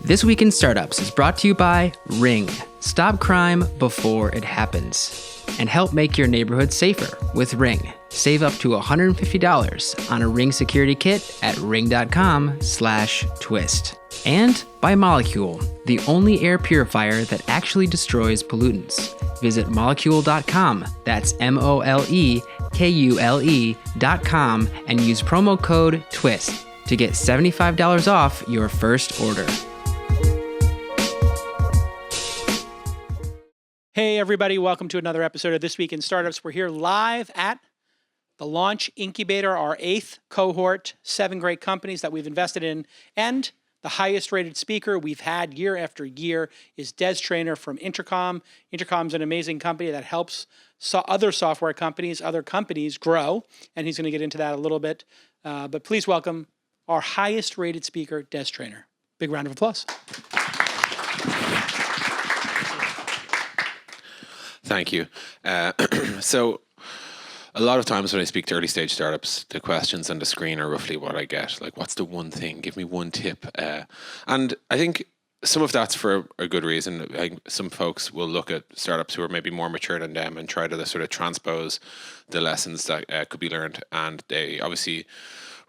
This Week in Startups is brought to you by Ring. Stop crime before it happens. And help make your neighborhood safer with Ring. Save up to $150 on a Ring security kit at ring.com/twist. And by Molecule, the only air purifier that actually destroys pollutants. Visit molecule.com, that's MOLEKULE.com, and use promo code TWIST to get $75 off your first order. Hey everybody, welcome to another episode of This Week in Startups. We're here live at the Launch Incubator, our 8th cohort, 7 great companies that we've invested in, and the highest rated speaker we've had year after year is Des Traynor from Intercom. Intercom's an amazing company that helps other software companies, other companies grow, and he's going to get into that a little bit. But please welcome our highest rated speaker, Des Traynor. Big round of applause. Thank you. So a lot of times when I speak to early stage startups, the questions on the screen are roughly what I get. Like, what's the one thing? Give me one tip. And I think some of that's for a good reason. I think some folks will look at startups who are maybe more mature than them and try to sort of transpose the lessons that could be learned. And they obviously,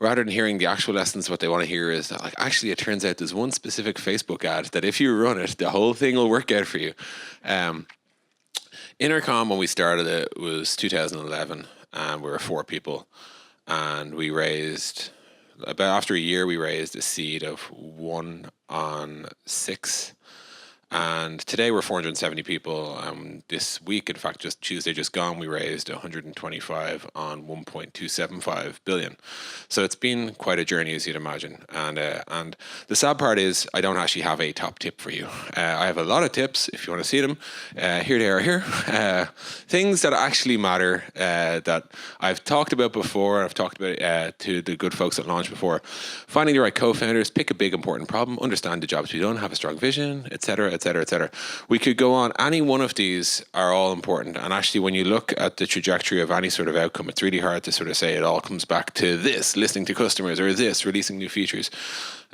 rather than hearing the actual lessons, what they want to hear is that, like, actually, it turns out there's one specific Facebook ad that if you run it, the whole thing will work out for you. Intercom, when we started it, was 2011, and we were 4 people, and we raised, after a year, we raised a seed of 1 on 6, and today we're 470 people. This week, in fact, just Tuesday just gone, we raised 125 on 1.275 billion. So it's been quite a journey, as you'd imagine. And the sad part is I don't actually have a top tip for you. I have a lot of tips if you want to see them. Here they are here. Things that actually matter that I've talked about before. I've talked about to the good folks at Launch before. Finding the right co-founders, pick a big important problem, understand the jobs we don't, have a strong vision, etc., etc., etc. We could go on. Any one of these are all important. And actually, when you look at the trajectory of any sort of outcome, it's really hard to sort of say it all comes back to this, listening to customers, or this, releasing new features.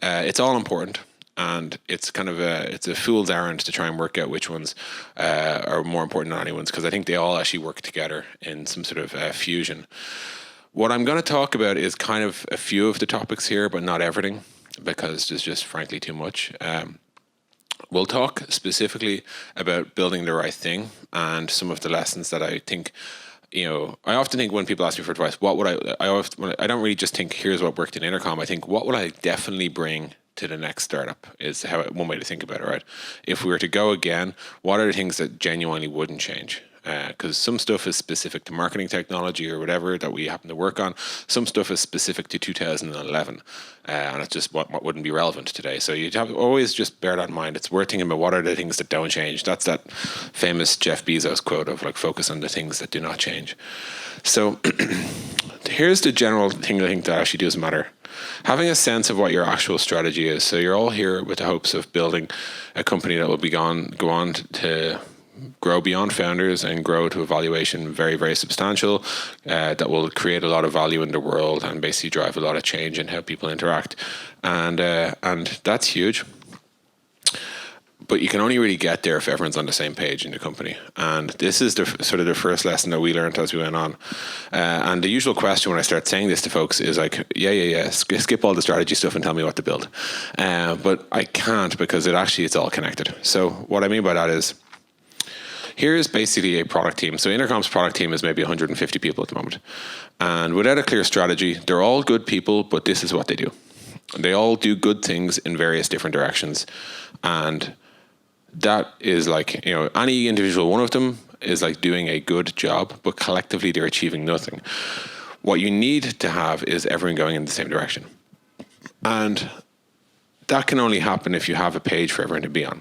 It's all important. And it's kind of it's a fool's errand to try and work out which ones are more important than anyone's, because I think they all actually work together in some sort of fusion. What I'm going to talk about is kind of a few of the topics here, but not everything, because there's just frankly too much. We'll talk specifically about building the right thing and some of the lessons that I think, I often think when people ask me for advice, what would I don't really just think, here's what worked in Intercom. I think, what would I definitely bring to the next startup is one way to think about it, right? If we were to go again, what are the things that genuinely wouldn't change? Because some stuff is specific to marketing technology or whatever that we happen to work on. Some stuff is specific to 2011, and it's just what wouldn't be relevant today. So you'd have always just bear that in mind. It's worth thinking about what are the things that don't change. That's that famous Jeff Bezos quote of, like, focus on the things that do not change. So here's the general thing I think that actually does matter. Having a sense of what your actual strategy is. So you're all here with the hopes of building a company that will go on to grow beyond founders and grow to a valuation very, very substantial, that will create a lot of value in the world and basically drive a lot of change in how people interact. And that's huge. But you can only really get there if everyone's on the same page in the company. And this is the sort of the first lesson that we learned as we went on. And the usual question when I start saying this to folks is like, yeah, skip all the strategy stuff and tell me what to build. But I can't, because it's all connected. So what I mean by that is, here's basically a product team. So Intercom's product team is maybe 150 people at the moment. And without a clear strategy, they're all good people, but this is what they do. They all do good things in various different directions. And that is like, any individual one of them is like doing a good job, but collectively they're achieving nothing. What you need to have is everyone going in the same direction. And that can only happen if you have a page for everyone to be on.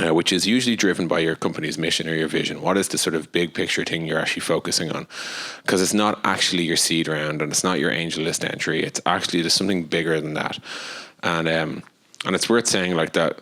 Which is usually driven by your company's mission or your vision. What is the sort of big picture thing you're actually focusing on? Because it's not actually your seed round and it's not your angel list entry. It's actually just something bigger than that. And it's worth saying like that,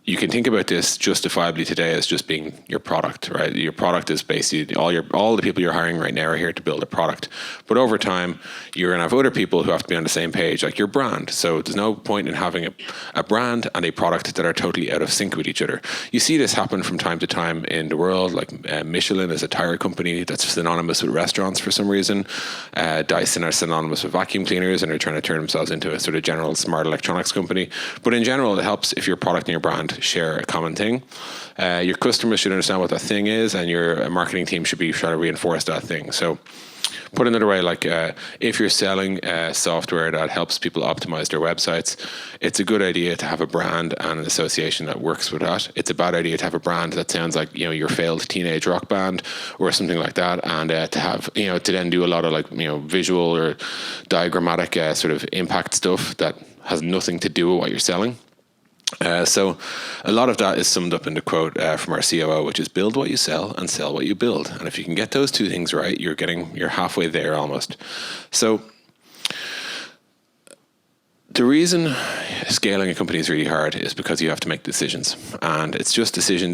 you can think about this justifiably today as just being your product, right? Your product is basically all the people you're hiring right now are here to build a product. But over time, you're going to have other people who have to be on the same page, like your brand. So there's no point in having a brand and a product that are totally out of sync with each other. You see this happen from time to time in the world, like Michelin is a tire company that's synonymous with restaurants for some reason. Dyson are synonymous with vacuum cleaners, and they're trying to turn themselves into a sort of general smart electronics company. But in general, it helps if your product and your brand share a common thing. Your customers should understand what that thing is, and your marketing team should be trying to reinforce that thing. So put another way, like if you're selling software that helps people optimize their websites, it's a good idea to have a brand and an association that works with that. It's a bad idea to have a brand that sounds like, you know, your failed teenage rock band or something like that, and to have, you know, to then do a lot of, like, you know, visual or diagrammatic sort of impact stuff that has nothing to do with what you're selling. So a lot of that is summed up in the quote from our COO, which is build what you sell and sell what you build. And if you can get those two things right, you're halfway there almost. So the reason scaling a company is really hard is because you have to make decisions, and it's just decision.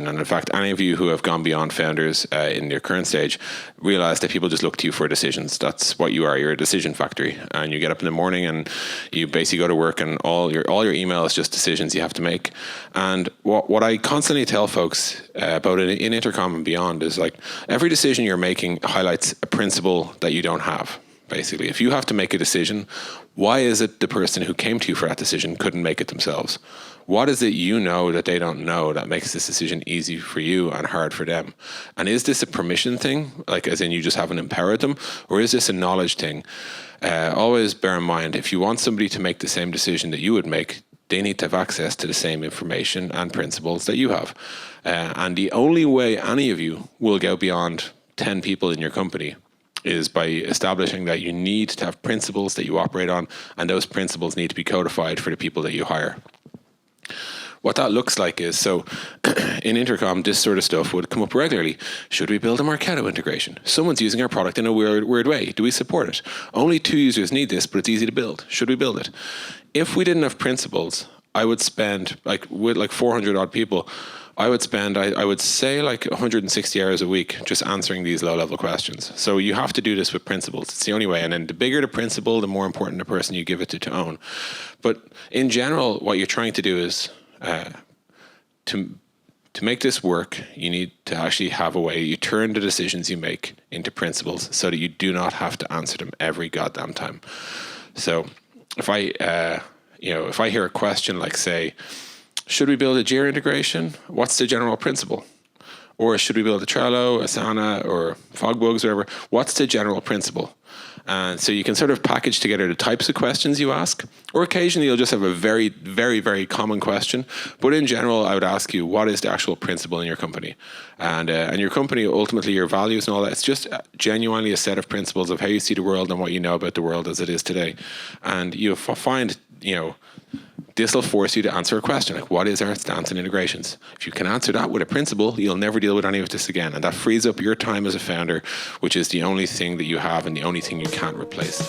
And in fact, any of you who have gone beyond founders in your current stage realize that people just look to you for decisions. That's what you are. You're a decision factory, and you get up in the morning and you basically go to work, and all your email is just decisions you have to make. And what I constantly tell folks about it in Intercom and beyond is, like, every decision you're making highlights a principle that you don't have. Basically, if you have to make a decision, why is it the person who came to you for that decision couldn't make it themselves? What is it you know that they don't know that makes this decision easy for you and hard for them? And is this a permission thing, like as in you just haven't empowered them, or is this a knowledge thing? Always bear in mind, if you want somebody to make the same decision that you would make, they need to have access to the same information and principles that you have. And the only way any of you will go beyond 10 people in your company is by establishing that you need to have principles that you operate on, and those principles need to be codified for the people that you hire. What that looks like is, so in Intercom, this sort of stuff would come up regularly. Should we build a Marketo integration? Someone's using our product in a weird way. Do we support it? Only 2 users need this, but it's easy to build. Should we build it? If we didn't have principles, I would spend, with 400 odd people, I would say 160 hours a week just answering these low-level questions. So you have to do this with principles. It's the only way. And then the bigger the principle, the more important the person you give it to own. But in general, what you're trying to do is to make this work, you need to actually have a way you turn the decisions you make into principles so that you do not have to answer them every goddamn time. So if I hear a question like, say, should we build a Jira integration? What's the general principle? Or should we build a Trello, Asana, or Fogbugs, or whatever? What's the general principle? And so you can sort of package together the types of questions you ask, or occasionally you'll just have a very, very, very common question. But in general, I would ask you, what is the actual principle in your company? And your company, ultimately your values and all that, it's just genuinely a set of principles of how you see the world and what you know about the world as it is today. And you'll find, this will force you to answer a question like, what is our stance on integrations? If you can answer that with a principle, you'll never deal with any of this again. And that frees up your time as a founder, which is the only thing that you have and the only thing you can't replace.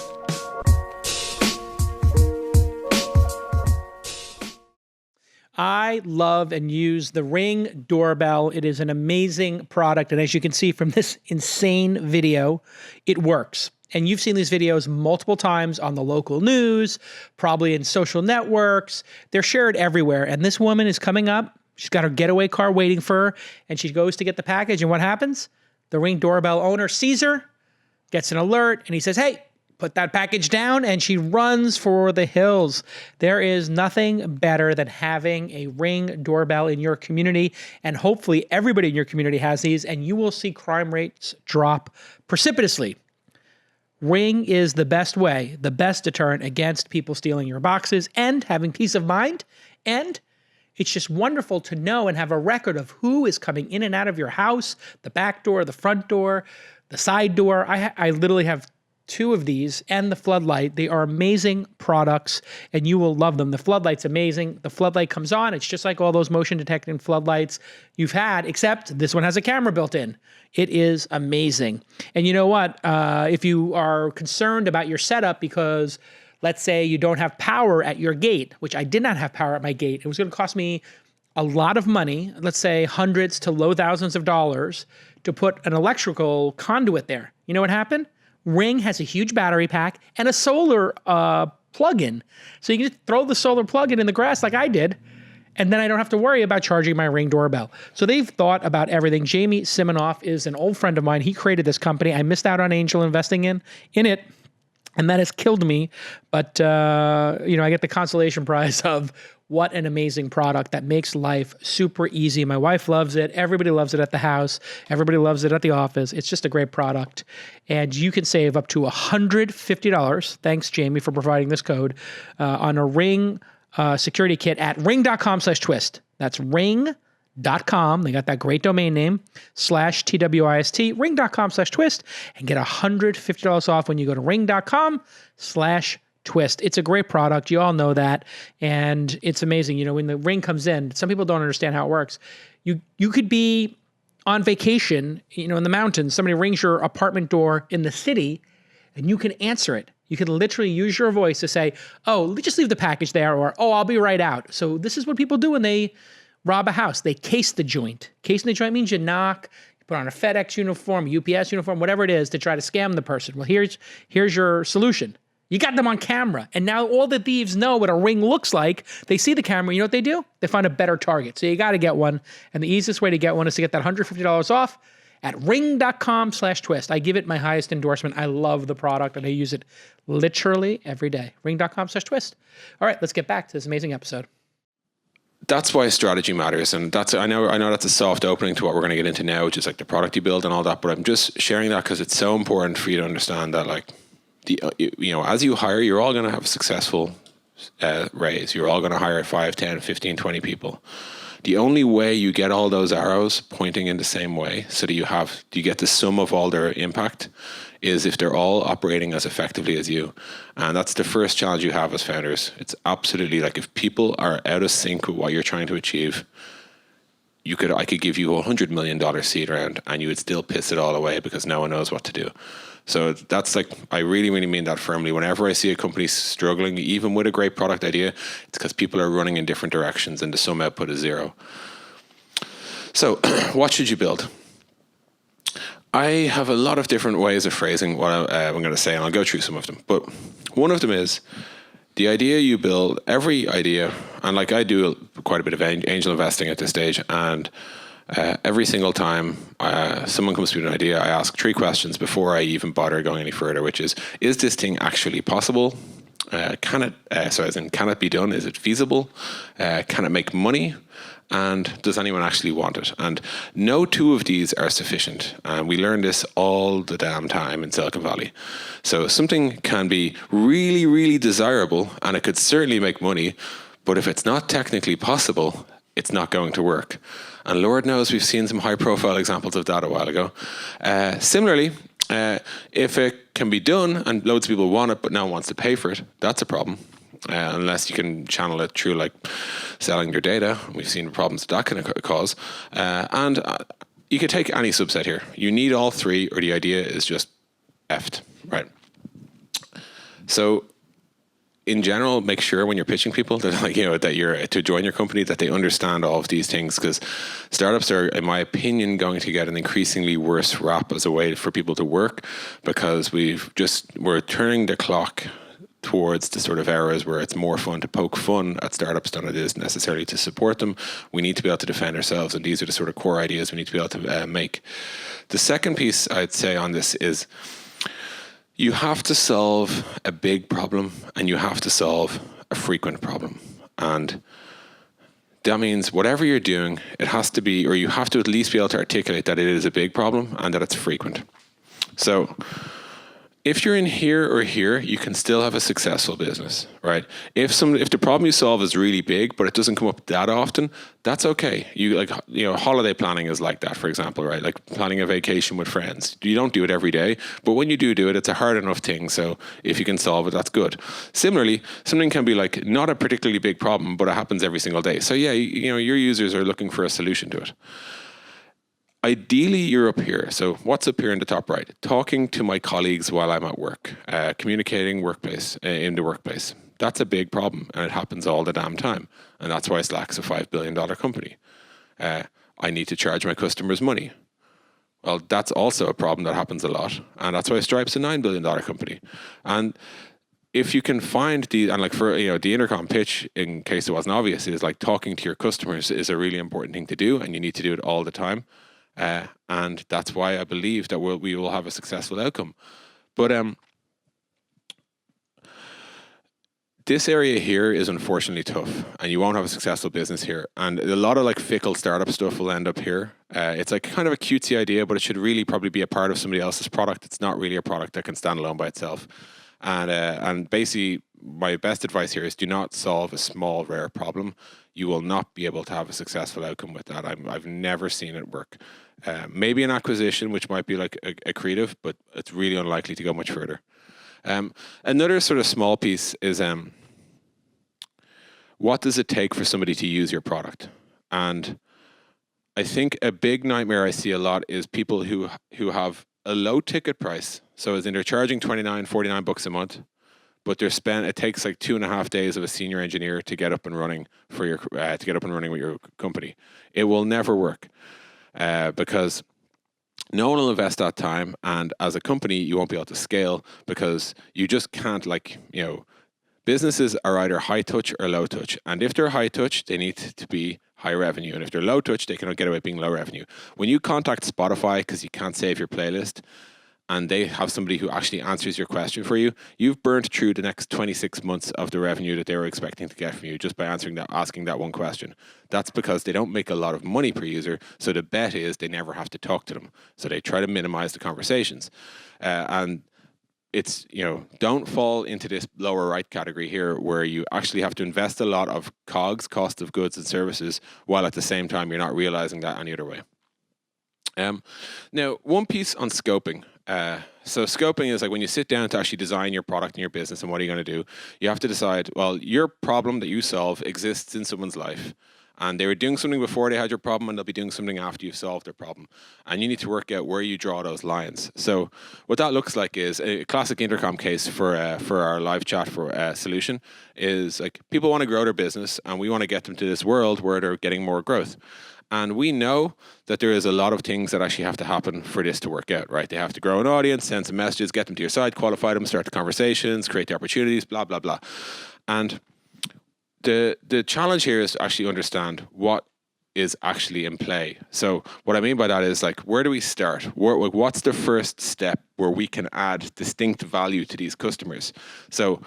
I love and use the Ring doorbell. It is an amazing product. And as you can see from this insane video, it works. And you've seen these videos multiple times on the local news, probably in social networks. They're shared everywhere. And this woman is coming up. She's got her getaway car waiting for her. And she goes to get the package. And what happens? The Ring doorbell owner sees her, gets an alert, and he says, hey, put that package down. And she runs for the hills. There is nothing better than having a Ring doorbell in your community. And hopefully everybody in your community has these. And you will see crime rates drop precipitously. Ring is the best way, the best deterrent against people stealing your boxes and having peace of mind. And it's just wonderful to know and have a record of who is coming in and out of your house, the back door, the front door, the side door. I literally have 2 of these and the floodlight. They are amazing products and you will love them. The floodlight's amazing. The floodlight comes on. It's just like all those motion detecting floodlights you've had, except this one has a camera built in. It is amazing. And you know what? If you are concerned about your setup because let's say you don't have power at your gate, which I did not have power at my gate. It was going to cost me a lot of money, let's say hundreds to low thousands of dollars, to put an electrical conduit there. You know what happened? Ring has a huge battery pack and a solar plug-in. So you can just throw the solar plug-in in the grass like I did, and then I don't have to worry about charging my Ring doorbell. So they've thought about everything. Jamie Siminoff is an old friend of mine. He created this company. I missed out on angel investing in it, and that has killed me. But, I get the consolation prize of what an amazing product that makes life super easy. My wife loves it. Everybody loves it at the house. Everybody loves it at the office. It's just a great product. And you can save up to $150. Thanks, Jamie, for providing this code on a Ring security kit at ring.com/twist. That's ring.com. They got that great domain name /TWIST, ring.com/twist, and get $150 off when you go to ring.com/twist. It's a great product. You all know that. And it's amazing. When the Ring comes in, some people don't understand how it works. You could be on vacation, in the mountains. Somebody rings your apartment door in the city and you can answer it. You can literally use your voice to say, oh, just leave the package there, or, oh, I'll be right out. So this is what people do when they rob a house. They case the joint. Casing the joint means you knock, you put on a FedEx uniform, UPS uniform, whatever it is, to try to scam the person. Well, here's your solution. You got them on camera, and now all the thieves know what a Ring looks like. They see the camera. You know what they do? They find a better target. So you got to get one, and the easiest way to get one is to get that $150 off at ring.com/twist. I give it my highest endorsement. I love the product, and I use it literally every day. Ring.com/twist. All right, let's get back to this amazing episode. That's why strategy matters, and I know that's a soft opening to what we're going to get into now, which is like the product you build and all that. But I'm just sharing that because it's so important for you to understand that, like, as you hire, you're all going to have a successful raise. You're all going to hire 5, 10, 15, 20 people. The only way you get all those arrows pointing in the same way, so that you get the sum of all their impact, is if they're all operating as effectively as you. And that's the first challenge you have as founders. It's absolutely like, if people are out of sync with what you're trying to achieve, I could give you $100 million seed round and you would still piss it all away because no one knows what to do. So that's like, I really, really mean that firmly. Whenever I see a company struggling, even with a great product idea, it's because people are running in different directions and the sum output is zero. So what should you build? I have a lot of different ways of phrasing what I'm going to say, and I'll go through some of them. But one of them is, the idea you build, every idea, and like I do quite a bit of angel investing at this stage, and every single time someone comes to me with an idea, I ask 3 questions before I even bother going any further, which is this thing actually possible? Can it be done? Is it feasible? Can it make money? And does anyone actually want it? And no 2 of these are sufficient. And we learn this all the damn time in Silicon Valley. So something can be really, really desirable, and it could certainly make money, but if it's not technically possible, it's not going to work. And Lord knows we've seen some high-profile examples of that a while ago. Similarly, if it can be done and loads of people want it, but no one wants to pay for it, that's a problem. Unless you can channel it through like selling your data. We've seen the problems that can cause. And you could take any subset here. You need all 3 or the idea is just effed, right? So in general, make sure when you're pitching people that, like, that you're to join your company, that they understand all of these things, because startups are, in my opinion, going to get an increasingly worse rap as a way for people to work, because we're turning the clock towards the sort of eras where it's more fun to poke fun at startups than it is necessarily to support them. We need to be able to defend ourselves, and these are the sort of core ideas we need to be able to make. The second piece I'd say on this is, you have to solve a big problem and you have to solve a frequent problem. And that means whatever you're doing, it has to be, or you have to at least be able to articulate that it is a big problem and that it's frequent. So if you're in here or here, you can still have a successful business, right? If the problem you solve is really big, but it doesn't come up that often, that's okay. Holiday planning is like that, for example, right? Like planning a vacation with friends. You don't do it every day, but when you do it, it's a hard enough thing. So if you can solve it, that's good. Similarly, something can be like not a particularly big problem, but it happens every single day. So yeah, your users are looking for a solution to it. ideally, you're up here. So what's up here in the top right? Talking to my colleagues while I'm at work, communicating workplace in the workplace. That's a big problem, and it happens all the damn time. And that's why Slack's a $5 billion company. I need to charge my customers money. Well, that's also a problem that happens a lot, and that's why Stripe's a $9 billion company. And if you can find and like for the Intercom pitch, in case it wasn't obvious, is like talking to your customers is a really important thing to do, and you need to do it all the time. And that's why I believe that we will have a successful outcome. But this area here is unfortunately tough, and you won't have a successful business here. And a lot of like fickle startup stuff will end up here. It's like kind of a cutesy idea, but it should really probably be a part of somebody else's product. It's not really a product that can stand alone by itself. And basically, my best advice here is do not solve a small, rare problem. You will not be able to have a successful outcome with that. I've never seen it work. Maybe an acquisition, which might be like a creative, but it's really unlikely to go much further. Another sort of small piece is what does it take for somebody to use your product? And I think a big nightmare I see a lot is people who have a low ticket price. So as in they're charging $49 a month, but it takes like 2.5 days of a senior engineer to get up and running for your with your company. It will never work because no one will invest that time, and as a company, you won't be able to scale because you just can't businesses are either high touch or low touch. And if they're high touch, they need to be high revenue. And if they're low touch, they cannot get away with being low revenue. When you contact Spotify because you can't save your playlist and they have somebody who actually answers your question for you, you've burnt through the next 26 months of the revenue that they were expecting to get from you just by asking that one question. That's because they don't make a lot of money per user. So the bet is they never have to talk to them. So they try to minimize the conversations. And it's, don't fall into this lower right category here where you actually have to invest a lot of COGS, cost of goods and services, while at the same time you're not realizing that any other way. Now, one piece on scoping. So scoping is like when you sit down to actually design your product and your business and what are you going to do, you have to decide, well, your problem that you solve exists in someone's life. And they were doing something before they had your problem, and they'll be doing something after you've solved their problem. And you need to work out where you draw those lines. So what that looks like is a classic Intercom case for our live chat solution is like people want to grow their business, and we want to get them to this world where they're getting more growth. And we know that there is a lot of things that actually have to happen for this to work out, right? They have to grow an audience, send some messages, get them to your site, qualify them, start the conversations, create the opportunities, blah, blah, blah. And the challenge here is to actually understand what is actually in play. So what I mean by that is like, where do we start? What's the first step where we can add distinct value to these customers? So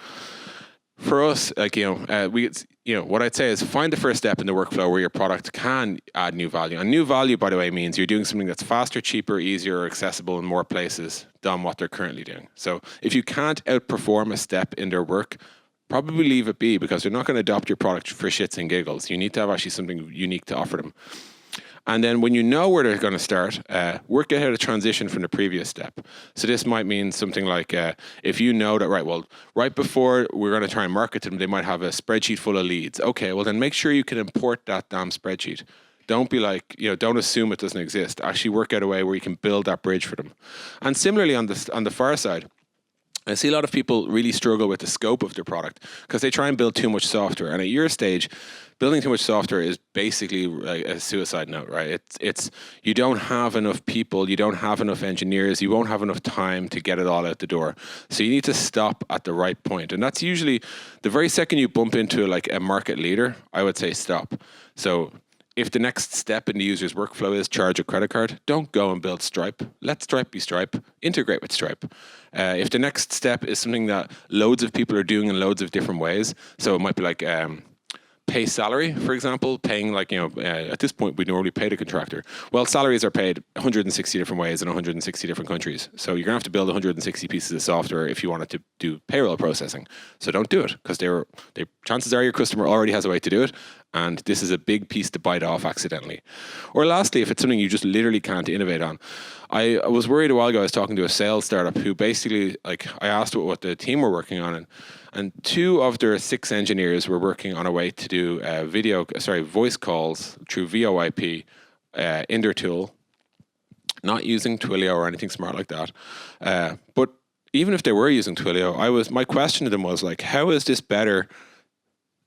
for us, like, what I'd say is find the first step in the workflow where your product can add new value. And new value, by the way, means you're doing something that's faster, cheaper, easier, accessible in more places than what they're currently doing. So if you can't outperform a step in their work, probably leave it be, because they're not going to adopt your product for shits and giggles. You need to have actually something unique to offer them. And then when you know where they're going to start, work out how to transition from the previous step. So this might mean something like if you know that, right before we're going to try and market to them, they might have a spreadsheet full of leads. Okay, well then make sure you can import that damn spreadsheet. Don't be like, don't assume it doesn't exist. Actually work out a way where you can build that bridge for them. And similarly on the far side, I see a lot of people really struggle with the scope of their product because they try and build too much software. And at your stage, building too much software is basically like a suicide note, right? It's you don't have enough people, you don't have enough engineers, you won't have enough time to get it all out the door. So you need to stop at the right point. And that's usually the very second you bump into like a market leader, I would say stop. So if the next step in the user's workflow is charge a credit card, don't go and build Stripe. Let Stripe be Stripe. Integrate with Stripe. If the next step is something that loads of people are doing in loads of different ways, so it might be like pay salary, for example, paying at this point we normally pay the contractor. Well, salaries are paid 160 different ways in 160 different countries. So you're going to have to build 160 pieces of software if you wanted to do payroll processing. So don't do it, because chances are your customer already has a way to do it. And this is a big piece to bite off accidentally. Or lastly, if it's something you just literally can't innovate on. I was worried a while ago, I was talking to a sales startup who basically, I asked what the team were working on, and 2 of their 6 engineers were working on a way to do voice calls through VoIP in their tool not using Twilio or anything smart like that. But even if they were using Twilio, my question to them was like, how is this better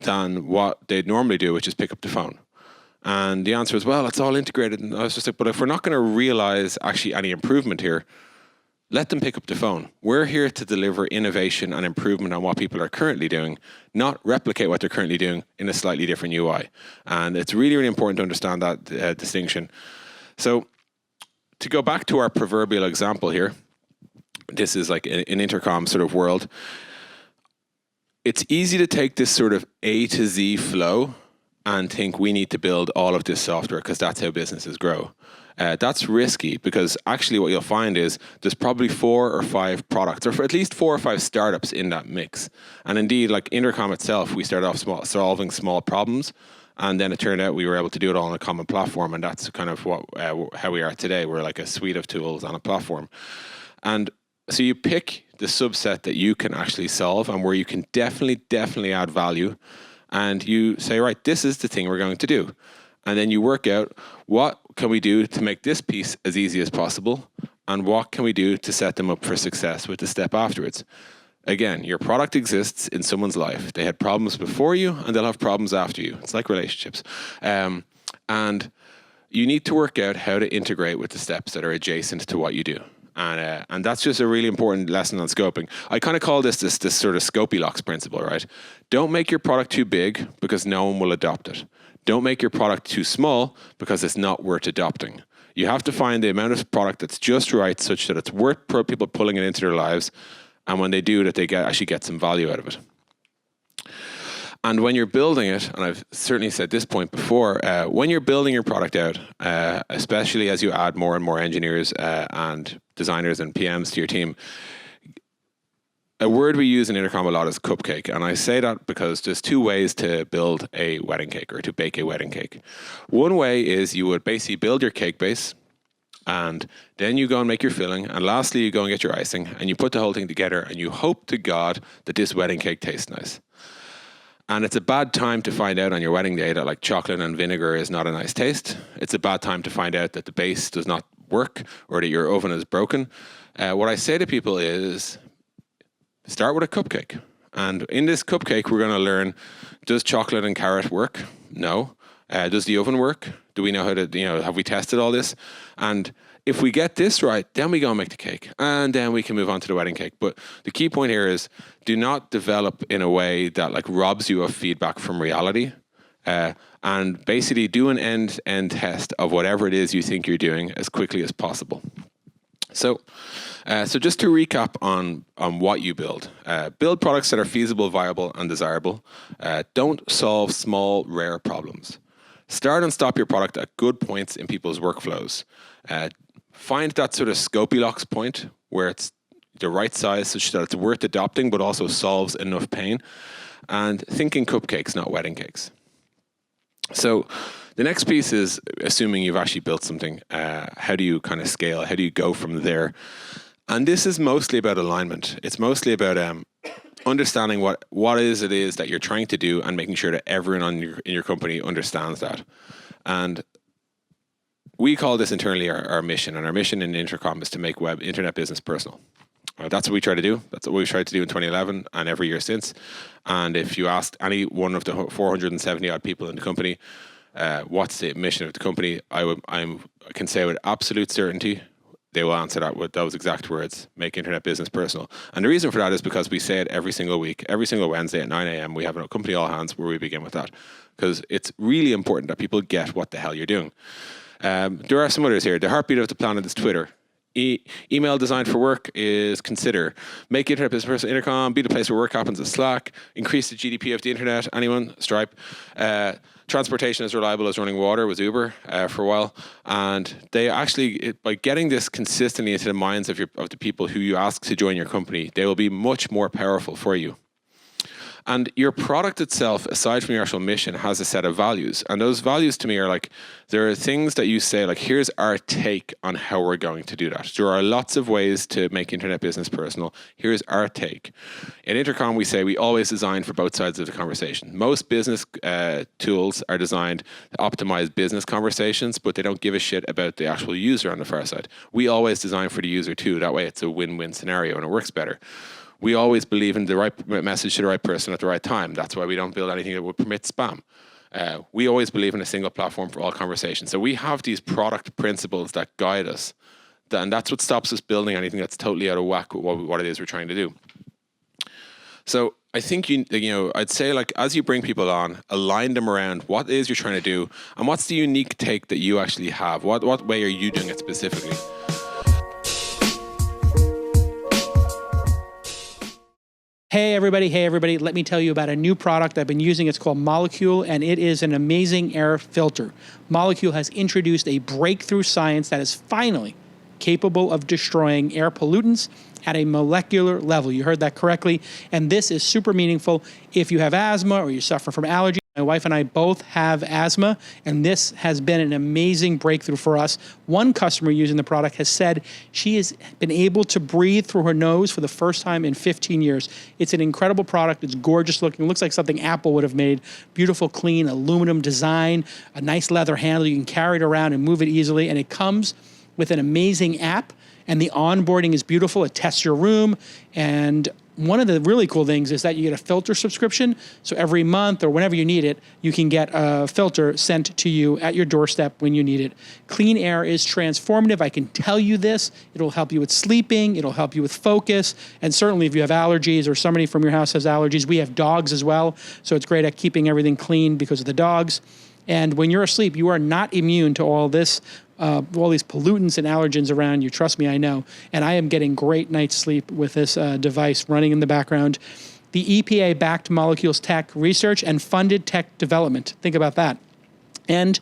than what they'd normally do, which is pick up the phone? And the answer was, well, it's all integrated. And I was just like, but if we're not going to realize actually any improvement here, let them pick up the phone. We're here to deliver innovation and improvement on what people are currently doing, not replicate what they're currently doing in a slightly different UI. And it's really, really important to understand that distinction. So to go back to our proverbial example here, this is like an Intercom sort of world. It's easy to take this sort of A to Z flow and think we need to build all of this software because that's how businesses grow. That's risky because actually what you'll find is there's probably 4 or 5 products, or at least 4 or 5 startups in that mix. And indeed, like Intercom itself, we started off solving small problems, and then it turned out we were able to do it all on a common platform, and that's kind of how we are today. We're like a suite of tools on a platform. And so you pick the subset that you can actually solve and where you can definitely add value, and you say, right, this is the thing we're going to do. And then you work out what can we do to make this piece as easy as possible, and what can we do to set them up for success with the step afterwards. Again, your product exists in someone's life. They had problems before you, and they'll have problems after you. It's like relationships. And you need to work out how to integrate with the steps that are adjacent to what you do. And that's just a really important lesson on scoping. I kind of call this sort of Scopylocks principle, right? Don't make your product too big because no one will adopt it. Don't make your product too small because it's not worth adopting. You have to find the amount of product that's just right such that it's worth people pulling it into their lives, and when they do that, they actually get some value out of it. And when you're building it, and I've certainly said this point before, when you're building your product out, especially as you add more and more engineers and designers and PMs to your team, a word we use in Intercom a lot is cupcake. And I say that because there's 2 ways to build a wedding cake or to bake a wedding cake. One way is you would basically build your cake base, and then you go and make your filling, and lastly you go and get your icing, and you put the whole thing together, and you hope to God that this wedding cake tastes nice. And it's a bad time to find out on your wedding day that like chocolate and vinegar is not a nice taste. It's a bad time to find out that the base does not work or that your oven is broken. What I say to people is, start with a cupcake. And in this cupcake, we're going to learn, does chocolate and carrot work? No. Does the oven work? Do we know how to, have we tested all this? And if we get this right, then we go and make the cake. And then we can move on to the wedding cake. But the key point here is do not develop in a way that like robs you of feedback from reality. And basically do an end-to-end test of whatever it is you think you're doing as quickly as possible. So just to recap on what you build. Build products that are feasible, viable, and desirable. Don't solve small, rare problems. Start and stop your product at good points in people's workflows. Find that sort of Scopylocks point where it's the right size such that it's worth adopting but also solves enough pain. And think in cupcakes, not wedding cakes. So the next piece is assuming you've actually built something. How do you kind of scale? How do you go from there? And this is mostly about alignment. It's mostly about understanding what it is that you're trying to do and making sure that everyone in your company understands that. And we call this internally our mission. And our mission in Intercom is to make internet business personal. That's what we try to do. That's what we've tried to do in 2011 and every year since. And if you asked any one of the 470 odd people in the company, what's the mission of the company, I can say with absolute certainty, they will answer that with those exact words: make internet business personal. And the reason for that is because we say it every single week, every single Wednesday at 9 a.m. We have a company all hands where we begin with that, because it's really important that people get what the hell you're doing. There are some others here. The heartbeat of the planet is Twitter. Email designed for work is Consider. Make internet business personal, Intercom. Be the place where work happens is Slack. Increase the GDP of the internet. Anyone? Stripe. Transportation as reliable as running water was Uber for a while. And they actually, by getting this consistently into the minds of the people who you ask to join your company, they will be much more powerful for you. And your product itself, aside from your actual mission, has a set of values. And those values to me are like, there are things that you say, like, here's our take on how we're going to do that. There are lots of ways to make internet business personal. Here's our take. In Intercom, we say we always design for both sides of the conversation. Most business tools are designed to optimize business conversations, but they don't give a shit about the actual user on the far side. We always design for the user too. That way it's a win-win scenario and it works better. We always believe in the right message to the right person at the right time. That's why we don't build anything that would permit spam. We always believe in a single platform for all conversations. So we have these product principles that guide us. And that's what stops us building anything that's totally out of whack with what it is we're trying to do. So I think, I'd say, like, as you bring people on, align them around what it is you're trying to do and what's the unique take that you actually have. What way are you doing it specifically? Hey everybody, let me tell you about a new product I've been using. It's called Molecule, and it is an amazing air filter. Molecule has introduced a breakthrough science that is finally capable of destroying air pollutants at a molecular level. You heard that correctly, and this is super meaningful if you have asthma or you suffer from allergies. My wife and I both have asthma, and this has been an amazing breakthrough for us. One customer using the product has said she has been able to breathe through her nose for the first time in 15 years. It's an incredible product. It's gorgeous looking. It looks like something Apple would have made. Beautiful, clean, aluminum design, a nice leather handle. You can carry it around and move it easily, and it comes with an amazing app, and the onboarding is beautiful. It tests your room, and one of the really cool things is that you get a filter subscription. So every month or whenever you need it, you can get a filter sent to you at your doorstep when you need it. Clean air is transformative. I can tell you this. It'll help you with sleeping. It'll help you with focus. And certainly if you have allergies or somebody from your house has allergies, we have dogs as well. So it's great at keeping everything clean because of the dogs. And when you're asleep, you are not immune to all this, all these pollutants and allergens around you. Trust me, I know. And I am getting great night's sleep with this device running in the background. The EPA backed Molecules tech research and funded tech development. Think about that. And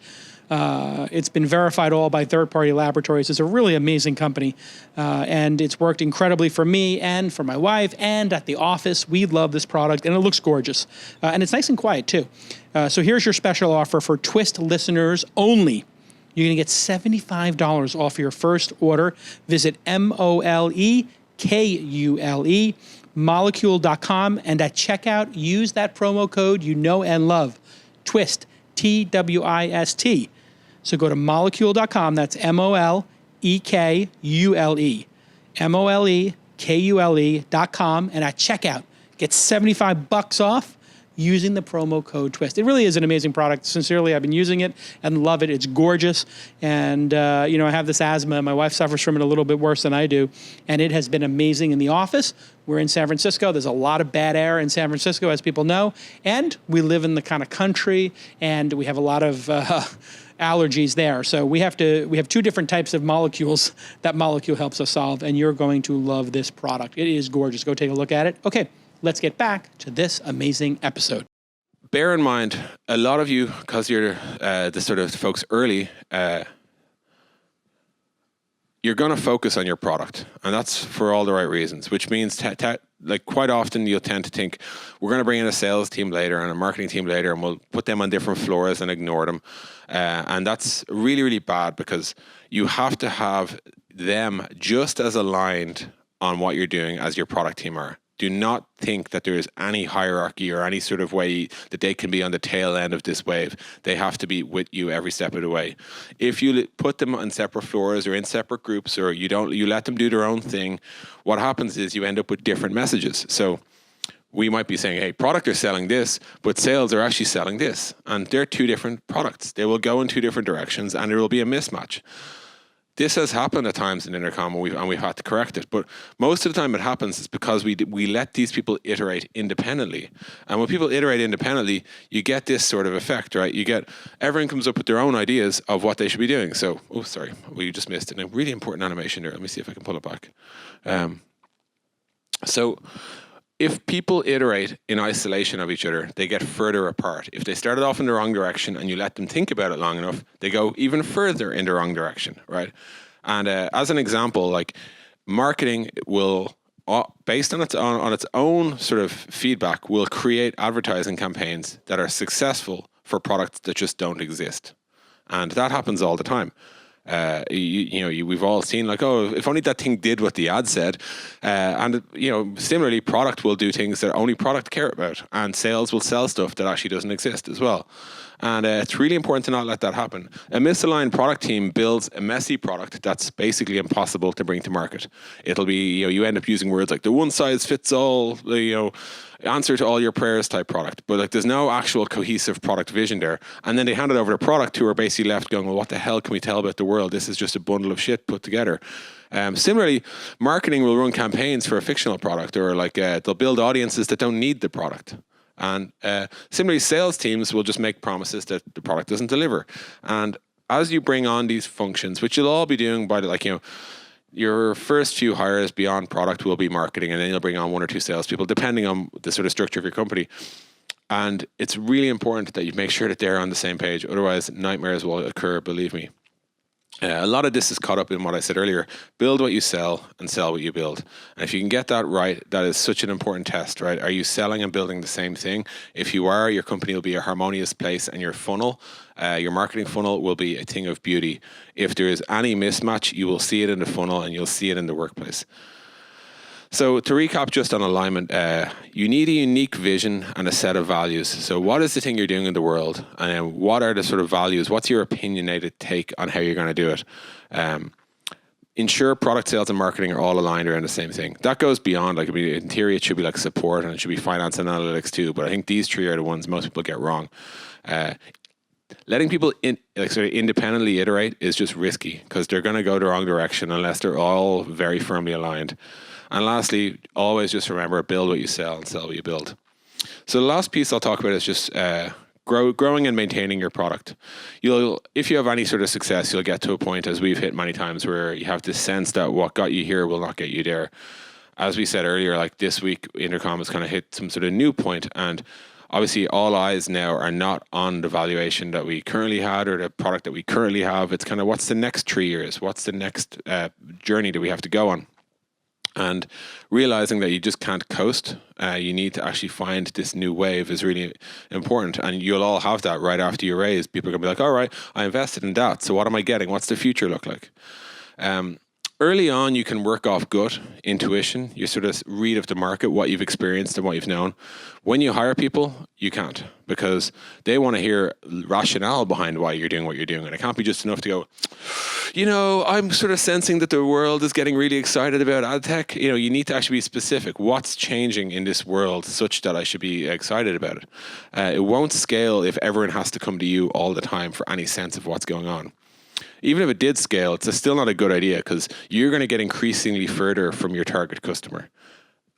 it's been verified all by third-party laboratories. It's a really amazing company. And it's worked incredibly for me and for my wife and at the office. We love this product, and it looks gorgeous. And it's nice and quiet, too. So here's your special offer for Twist listeners only. You're going to get $75 off your first order. Visit MOLEKULE, molecule.com, and at checkout, use that promo code you know and love, TWIST, TWIST. So go to molecule.com, that's MOLEKULE, MOLEKULE.com, and at checkout, get $75 off using the promo code TWIST. It really is an amazing product. Sincerely, I've been using it and love it. It's gorgeous. And, I have this asthma. My wife suffers from it a little bit worse than I do. And it has been amazing in the office. We're in San Francisco. There's a lot of bad air in San Francisco, as people know. And we live in the kind of country, and we have a lot of allergies there. So we have two different types of molecules that Molecule helps us solve. And you're going to love this product. It is gorgeous. Go take a look at it. Okay. Let's get back to this amazing episode. Bear in mind, a lot of you, because you're the sort of folks early, you're going to focus on your product. And that's for all the right reasons, which means like quite often you'll tend to think, we're going to bring in a sales team later and a marketing team later, and we'll put them on different floors and ignore them. And that's really, really bad, because you have to have them just as aligned on what you're doing as your product team are. Do not think that there is any hierarchy or any sort of way that they can be on the tail end of this wave. They have to be with you every step of the way. If you put them on separate floors or in separate groups, or you let them do their own thing, what happens is you end up with different messages. So we might be saying, hey, product are selling this, but sales are actually selling this. And they're two different products. They will go in two different directions, and there will be a mismatch. This has happened at times in Intercom, and we've had to correct it. But most of the time it happens is because we let these people iterate independently. And when people iterate independently, you get this sort of effect, right? Everyone comes up with their own ideas of what they should be doing. So, we just missed it. A really important animation there. Let me see if I can pull it back. So if people iterate in isolation of each other, they get further apart. If they started off in the wrong direction and you let them think about it long enough, they go even further in the wrong direction, right? And as an example, like marketing will based on its own sort of feedback, will create advertising campaigns that are successful for products that just don't exist. And that happens all the time. We've all seen like, oh, if only that thing did what the ad said. And similarly, product will do things that only product care about, and sales will sell stuff that actually doesn't exist as well. And it's really important to not let that happen. A misaligned product team builds a messy product that's basically impossible to bring to market. It'll be, you end up using words like the one size fits all, answer to all your prayers type product. But like there's no actual cohesive product vision there. And then they hand it over to product who are basically left going, well, what the hell can we tell about the world? This is just a bundle of shit put together. Similarly, marketing will run campaigns for a fictional product, or like they'll build audiences that don't need the product. And similarly, sales teams will just make promises that the product doesn't deliver. And as you bring on these functions, which you'll all be doing by your first few hires beyond product will be marketing, and then you'll bring on 1 or 2 salespeople, depending on the sort of structure of your company. And it's really important that you make sure that they're on the same page. Otherwise, nightmares will occur, believe me. A lot of this is caught up in what I said earlier. Build what you sell and sell what you build. And if you can get that right, that is such an important test, right? Are you selling and building the same thing? If you are, your company will be a harmonious place, and your funnel, your marketing funnel, will be a thing of beauty. If there is any mismatch, you will see it in the funnel and you'll see it in the workplace. So to recap just on alignment, you need a unique vision and a set of values. So what is the thing you're doing in the world? And what are the sort of values? What's your opinionated take on how you're going to do it? Ensure product sales and marketing are all aligned around the same thing. That goes beyond, in theory, it should be like support, and it should be finance and analytics too. But I think these 3 are the ones most people get wrong. Letting people independently iterate is just risky, because they're going to go the wrong direction unless they're all very firmly aligned. And lastly, always just remember, build what you sell and sell what you build. So the last piece I'll talk about is just growing and maintaining your product. If you have any sort of success, you'll get to a point, as we've hit many times, where you have this sense that what got you here will not get you there. As we said earlier, like this week, Intercom has kind of hit some sort of new point, and obviously all eyes now are not on the valuation that we currently had or the product that we currently have. It's kind of, what's the next 3 years? What's the next journey that we have to go on? And realizing that you just can't coast, you need to actually find this new wave is really important. And you'll all have that right after you raise. People are going to be like, all right, I invested in that. So what am I getting? What's the future look like? Early on, you can work off gut, intuition. You sort of read of the market, what you've experienced and what you've known. When you hire people, you can't, because they want to hear rationale behind why you're doing what you're doing. And it can't be just enough to go, I'm sort of sensing that the world is getting really excited about ad tech. You need to actually be specific. What's changing in this world such that I should be excited about it? It won't scale if everyone has to come to you all the time for any sense of what's going on. Even if it did scale, it's still not a good idea, because you're going to get increasingly further from your target customer.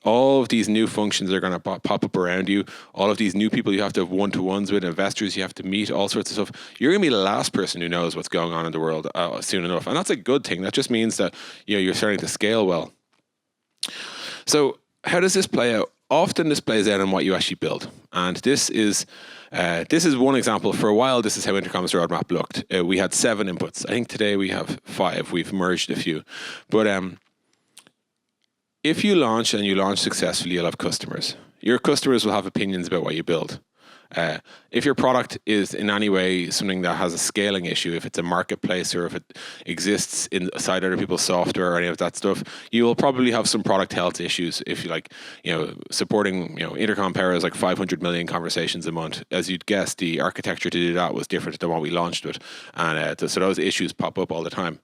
All of these new functions are going to pop up around you. All of these new people you have to have one-to-ones with, investors you have to meet, all sorts of stuff. You're going to be the last person who knows what's going on in the world soon enough. And that's a good thing. That just means that you're starting to scale well. So how does this play out? Often this plays out in what you actually build. And this is one example. For a while, this is how Intercom's roadmap looked. We had 7 inputs. I think today we have 5. We've merged a few. But if you launch and you launch successfully, you'll have customers. Your customers will have opinions about what you build. If your product is in any way something that has a scaling issue, if it's a marketplace or if it exists inside other people's software or any of that stuff, you will probably have some product health issues. If you supporting, Intercom Power is like 500 million conversations a month. As you'd guess, the architecture to do that was different than what we launched with. And so those issues pop up all the time.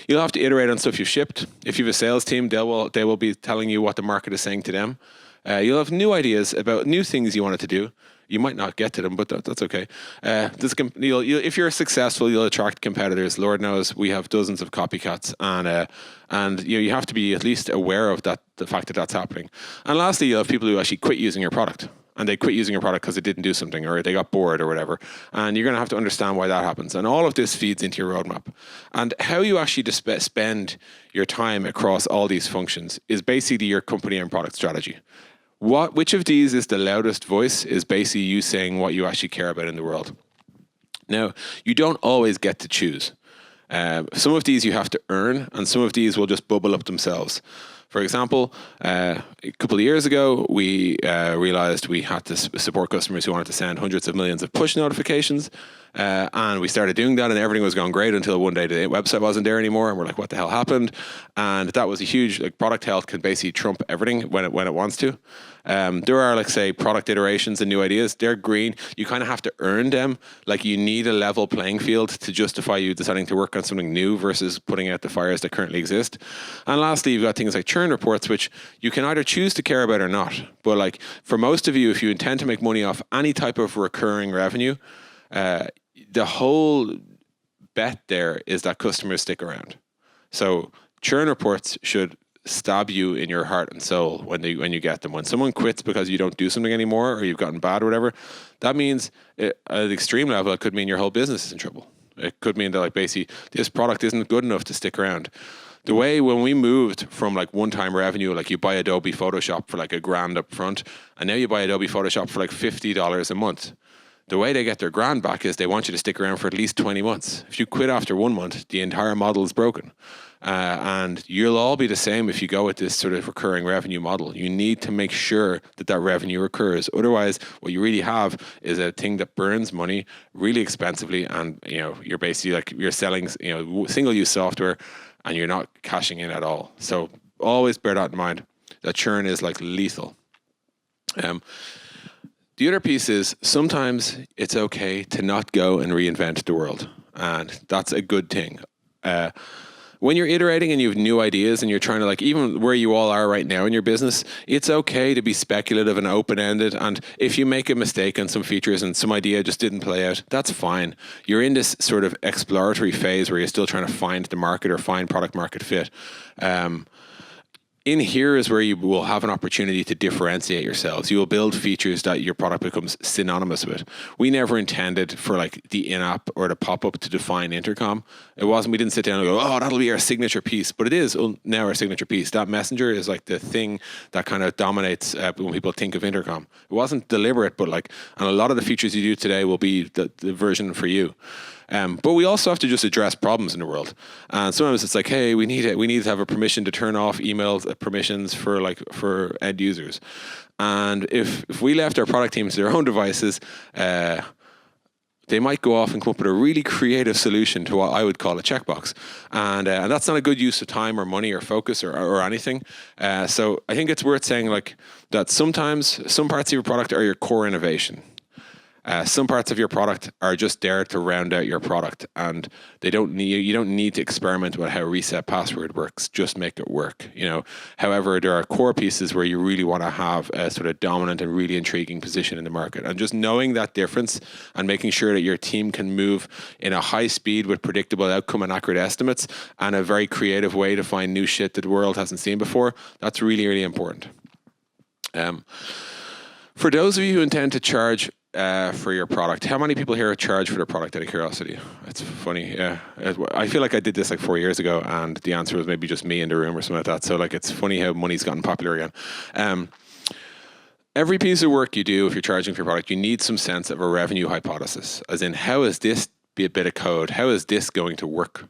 You'll have to iterate on stuff you've shipped. If you have a sales team, they will be telling you what the market is saying to them. You'll have new ideas about new things you wanted to do. You might not get to them, but that's okay. If you're successful, you'll attract competitors. Lord knows we have dozens of copycats, and you have to be at least aware of that, the fact that that's happening. And lastly, you'll have people who actually quit using your product, and they quit using your product because it didn't do something, or they got bored or whatever. And you're going to have to understand why that happens. And all of this feeds into your roadmap. And how you actually spend your time across all these functions is basically your company and product strategy. Which of these is the loudest voice is basically you saying what you actually care about in the world. Now, you don't always get to choose. Some of these you have to earn, and some of these will just bubble up themselves. For example, a couple of years ago, we realized we had to support customers who wanted to send hundreds of millions of push notifications. And we started doing that, and everything was going great until one day the website wasn't there anymore, and we're like, what the hell happened? And that was a huge, like, product health can basically trump everything when it wants to. There are, like, say, product iterations and new ideas. They're green. You kind of have to earn them. Like, you need a level playing field to justify you deciding to work on something new versus putting out the fires that currently exist. And lastly, you've got things like churn reports, which you can either choose to care about or not. But, like, for most of you, if you intend to make money off any type of recurring revenue, the whole bet there is that customers stick around. So churn reports should stab you in your heart and soul when you get them. When someone quits because you don't do something anymore, or you've gotten bad or whatever, that means at an extreme level, it could mean your whole business is in trouble. It could mean that, like, basically this product isn't good enough to stick around. The way when we moved from, like, one-time revenue, like, you buy Adobe Photoshop for like $1,000 up front, and now you buy Adobe Photoshop for like $50 a month. The way they get their grand back is they want you to stick around for at least 20 months. If you quit after 1 month, the entire model is broken. And you'll all be the same if you go with this sort of recurring revenue model. You need to make sure that that revenue recurs. Otherwise, what you really have is a thing that burns money really expensively, and, you know, you're basically, like, you're selling, you know, single-use software, and you're not cashing in at all. So always bear that in mind, that churn is, like, lethal. The other piece is sometimes it's okay to not go and reinvent the world, and that's a good thing. When you're iterating and you have new ideas and you're trying to, like, even where you all are right now in your business, it's okay to be speculative and open-ended. And if you make a mistake on some features and some idea just didn't play out, that's fine. You're in this sort of exploratory phase where you're still trying to find the market or find product market fit. In here is where you will have an opportunity to differentiate yourselves. You will build features that your product becomes synonymous with. We never intended for, like, the in-app or the pop-up to define Intercom. It wasn't, we didn't sit down and go, oh, that'll be our signature piece. But it is now our signature piece. That messenger is, like, the thing that kind of dominates when people think of Intercom. It wasn't deliberate, but, like, and a lot of the features you do today will be the version for you. But we also have to just address problems in the world. And sometimes it's like, hey, we need to have a permission to turn off email permissions for end users. And if we left our product teams to their own devices, they might go off and come up with a really creative solution to what I would call a checkbox. And that's not a good use of time or money or focus or anything. So I think it's worth saying, like, that sometimes some parts of your product are your core innovation. Some parts of your product are just there to round out your product, and you don't need to experiment with how reset password works. Just make it work. You know, however, there are core pieces where you really want to have a sort of dominant and really intriguing position in the market, and just knowing that difference and making sure that your team can move in a high speed with predictable outcome and accurate estimates and a very creative way to find new shit that the world hasn't seen before. That's really, really important. For those of you who intend to charge for your product, how many people here charge for their product out of curiosity? It's funny, yeah. I feel like I did this like 4 years ago, and the answer was maybe just me in the room or something like that. So, like, it's funny how money's gotten popular again. Every piece of work you do, if you're charging for your product, you need some sense of a revenue hypothesis, as in, how is this be a bit of code? How is this going to work?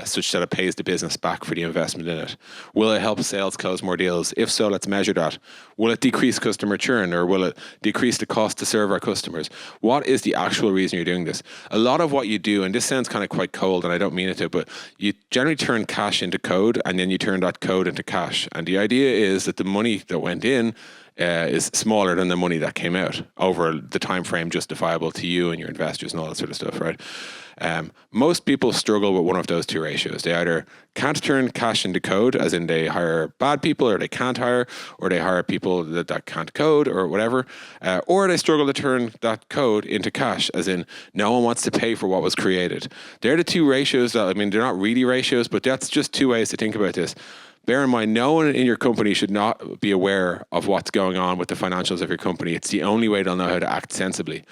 Such that it pays the business back for the investment in it. Will it help sales close more deals? If so, let's measure that. Will it decrease customer churn, or will it decrease the cost to serve our customers? What is the actual reason you're doing this? A lot of what you do, and this sounds kind of quite cold, and I don't mean it to, but you generally turn cash into code, and then you turn that code into cash. And the idea is that the money that went in is smaller than the money that came out over the time frame justifiable to you and your investors and all that sort of stuff, right? Most people struggle with one of those two ratios. They either can't turn cash into code, as in they hire bad people, or they can't hire, or they hire people that can't code, or whatever, or they struggle to turn that code into cash, as in no one wants to pay for what was created. They're the two ratios that, I mean, they're not really ratios, but that's just two ways to think about this. Bear in mind, no one in your company should not be aware of what's going on with the financials of your company. It's the only way they'll know how to act sensibly.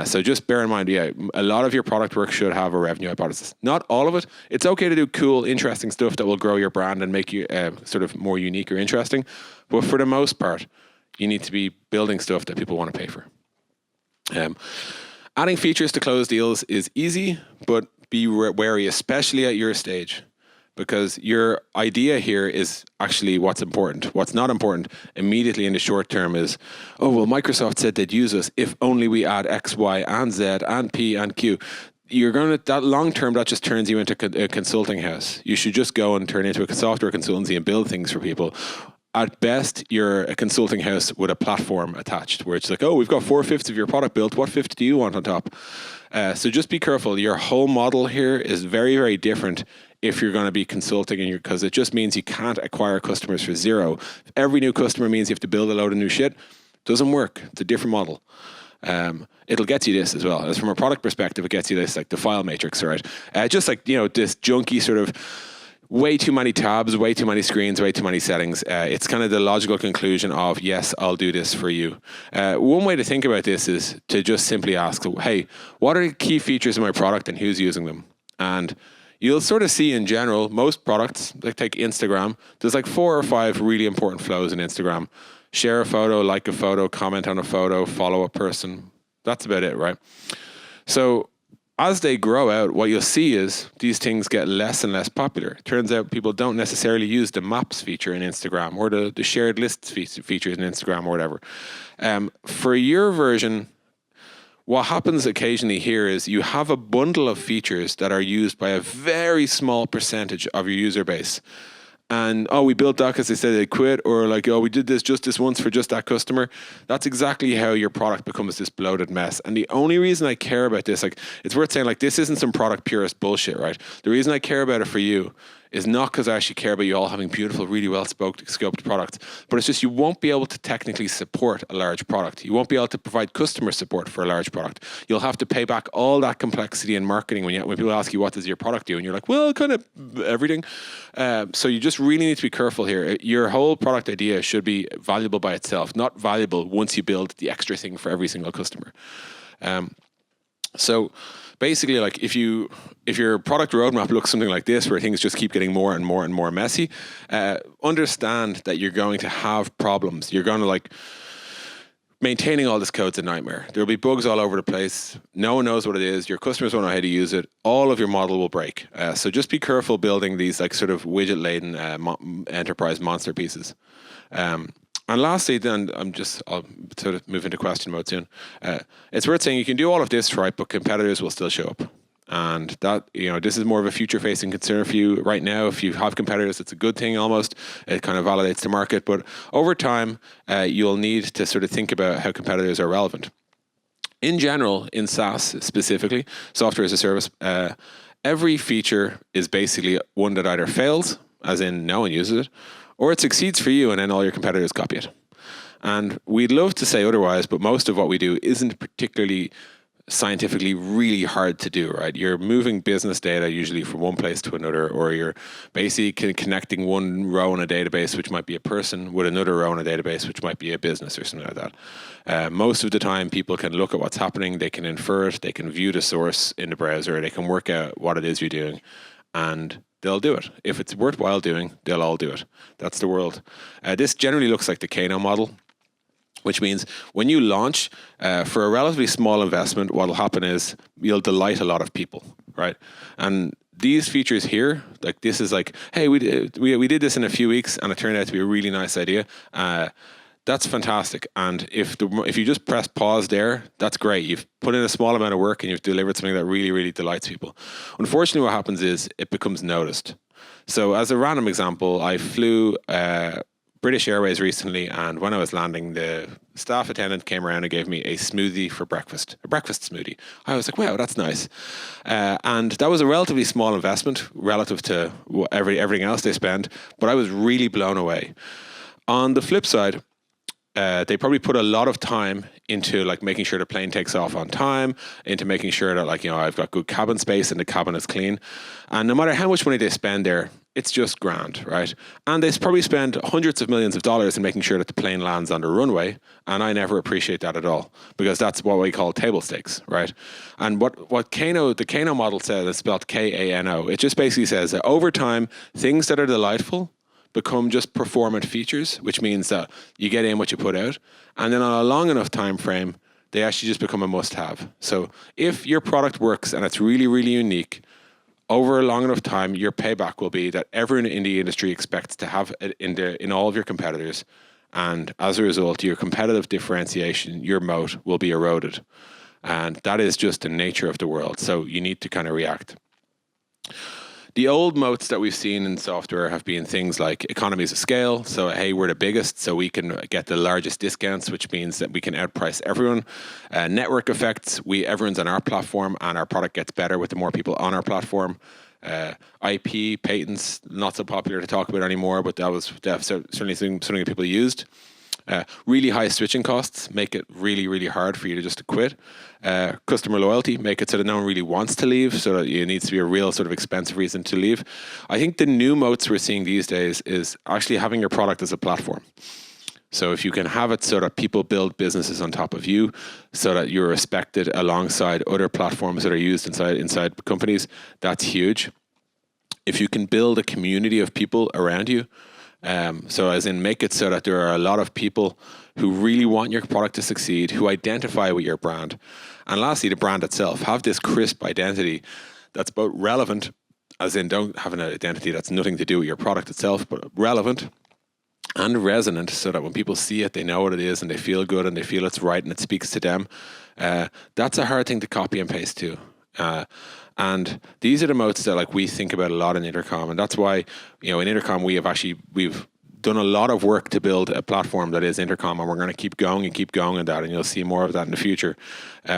So just bear in mind, yeah, a lot of your product work should have a revenue hypothesis. Not all of it. It's okay to do cool, interesting stuff that will grow your brand and make you sort of more unique or interesting. But for the most part, you need to be building stuff that people want to pay for. Adding features to close deals is easy, but be wary, especially at your stage. because your idea here is actually what's important. What's not important immediately in the short term is, oh, well, Microsoft said they'd use us if only we add X, Y, and Z, and P, and Q. You're going to, that long term, that just turns you into a consulting house. You should just go and turn into a software consultancy and build things for people. At best, you're a consulting house with a platform attached where it's like, oh, we've got 4/5 of your product built. What 50 do you want on top? So just be careful. Your whole model here is very, very different if you're going to be consulting, because it just means you can't acquire customers for zero. Every new customer means you have to build a load of new shit. Doesn't work. It's a different model. It'll get you this as well. As from a product perspective, it gets you this, like the file matrix, right? Just like, this junky sort of way too many tabs, way too many screens, way too many settings. It's kind of the logical conclusion of, yes, I'll do this for you. One way to think about this is to just simply ask, hey, what are the key features of my product and who's using them? And you'll sort of see in general, most products, like take Instagram, there's like 4 or 5 really important flows in Instagram. Share a photo, like a photo, comment on a photo, follow a person. That's about it, right? So as they grow out, what you'll see is these things get less and less popular. It turns out people don't necessarily use the maps feature in Instagram or the shared lists features in Instagram or whatever. For your version, what happens occasionally here is you have a bundle of features that are used by a very small percentage of your user base. And, oh, we built that because they said they quit, or like, oh, we did this just this once for just that customer. That's exactly how your product becomes this bloated mess. And the only reason I care about this, like, it's worth saying, like, this isn't some product purist bullshit, right? The reason I care about it for you is not because I actually care about you all having beautiful, really well scoped products, but it's just you won't be able to technically support a large product. You won't be able to provide customer support for a large product. You'll have to pay back all that complexity in marketing when people ask you, what does your product do? And you're like, well, kind of everything. So you just really need to be careful here. Your whole product idea should be valuable by itself, not valuable once you build the extra thing for every single customer. So basically, like if your product roadmap looks something like this, where things just keep getting more and more and more messy, understand that you're going to have problems. You're going to like maintaining all this code's a nightmare. There'll be bugs all over the place. No one knows what it is. Your customers won't know how to use it. All of your model will break. So just be careful building these like sort of widget-laden enterprise monster pieces. And lastly, then I'll sort of move into question mode soon. It's worth saying you can do all of this, right, but competitors will still show up. And that, this is more of a future-facing concern for you right now. If you have competitors, it's a good thing almost. It kind of validates the market. But over time, you'll need to sort of think about how competitors are relevant. In general, in SaaS specifically, software as a service, every feature is basically one that either fails, as in no one uses it, or it succeeds for you and then all your competitors copy it. And we'd love to say otherwise, but most of what we do isn't particularly scientifically really hard to do, right? You're moving business data usually from one place to another, or you're basically connecting one row in a database, which might be a person, with another row in a database, which might be a business or something like that. Most of the time, people can look at what's happening, they can infer it, they can view the source in the browser, they can work out what it is you're doing, and they'll do it. If it's worthwhile doing, they'll all do it. That's the world. This generally looks like the Kano model, which means when you launch, for a relatively small investment, what will happen is you'll delight a lot of people, right? And these features here, like this is like, hey, we did this in a few weeks and it turned out to be a really nice idea. That's fantastic. And if you just press pause there, that's great. You've put in a small amount of work and you've delivered something that really, really delights people. Unfortunately, what happens is it becomes noticed. So as a random example, I flew British Airways recently, and when I was landing, the staff attendant came around and gave me a smoothie for breakfast, a breakfast smoothie. I was like, wow, that's nice. And that was a relatively small investment relative to everything else they spend, but I was really blown away. On the flip side, they probably put a lot of time into like making sure the plane takes off on time, into making sure that I've got good cabin space and the cabin is clean. And no matter how much money they spend there, it's just grand, right? And they probably spend hundreds of millions of dollars in making sure that the plane lands on the runway. And I never appreciate that at all, because that's what we call table stakes, right? And what the Kano model says, it's spelled Kano. It just basically says that over time, things that are delightful become just performant features, which means that you get in what you put out. And then on a long enough time frame, they actually just become a must-have. So if your product works and it's really, really unique, over a long enough time, your payback will be that everyone in the industry expects to have it in all of your competitors. And as a result, your competitive differentiation, your moat, will be eroded. And that is just the nature of the world. So you need to kind of react. The old moats that we've seen in software have been things like economies of scale. So, hey, we're the biggest, so we can get the largest discounts, which means that we can outprice everyone. Network effects, everyone's on our platform and our product gets better with the more people on our platform. IP, patents, not so popular to talk about anymore, but that was certainly something that people used. Really high switching costs make it really, really hard for you to just quit. Customer loyalty, make it so that no one really wants to leave, so that it needs to be a real sort of expensive reason to leave. I think the new moats we're seeing these days is actually having your product as a platform. So if you can have it so that people build businesses on top of you, so that you're respected alongside other platforms that are used inside companies, that's huge. If you can build a community of people around you, so as in make it so that there are a lot of people who really want your product to succeed, who identify with your brand. And lastly, the brand itself. Have this crisp identity that's both relevant, as in don't have an identity that's nothing to do with your product itself, but relevant and resonant, so that when people see it, they know what it is and they feel good and they feel it's right and it speaks to them. That's a hard thing to copy and paste to. And these are the moats that we think about a lot in Intercom, and that's why in Intercom we've done a lot of work to build a platform that is Intercom, and we're going to keep going on that, and you'll see more of that in the future.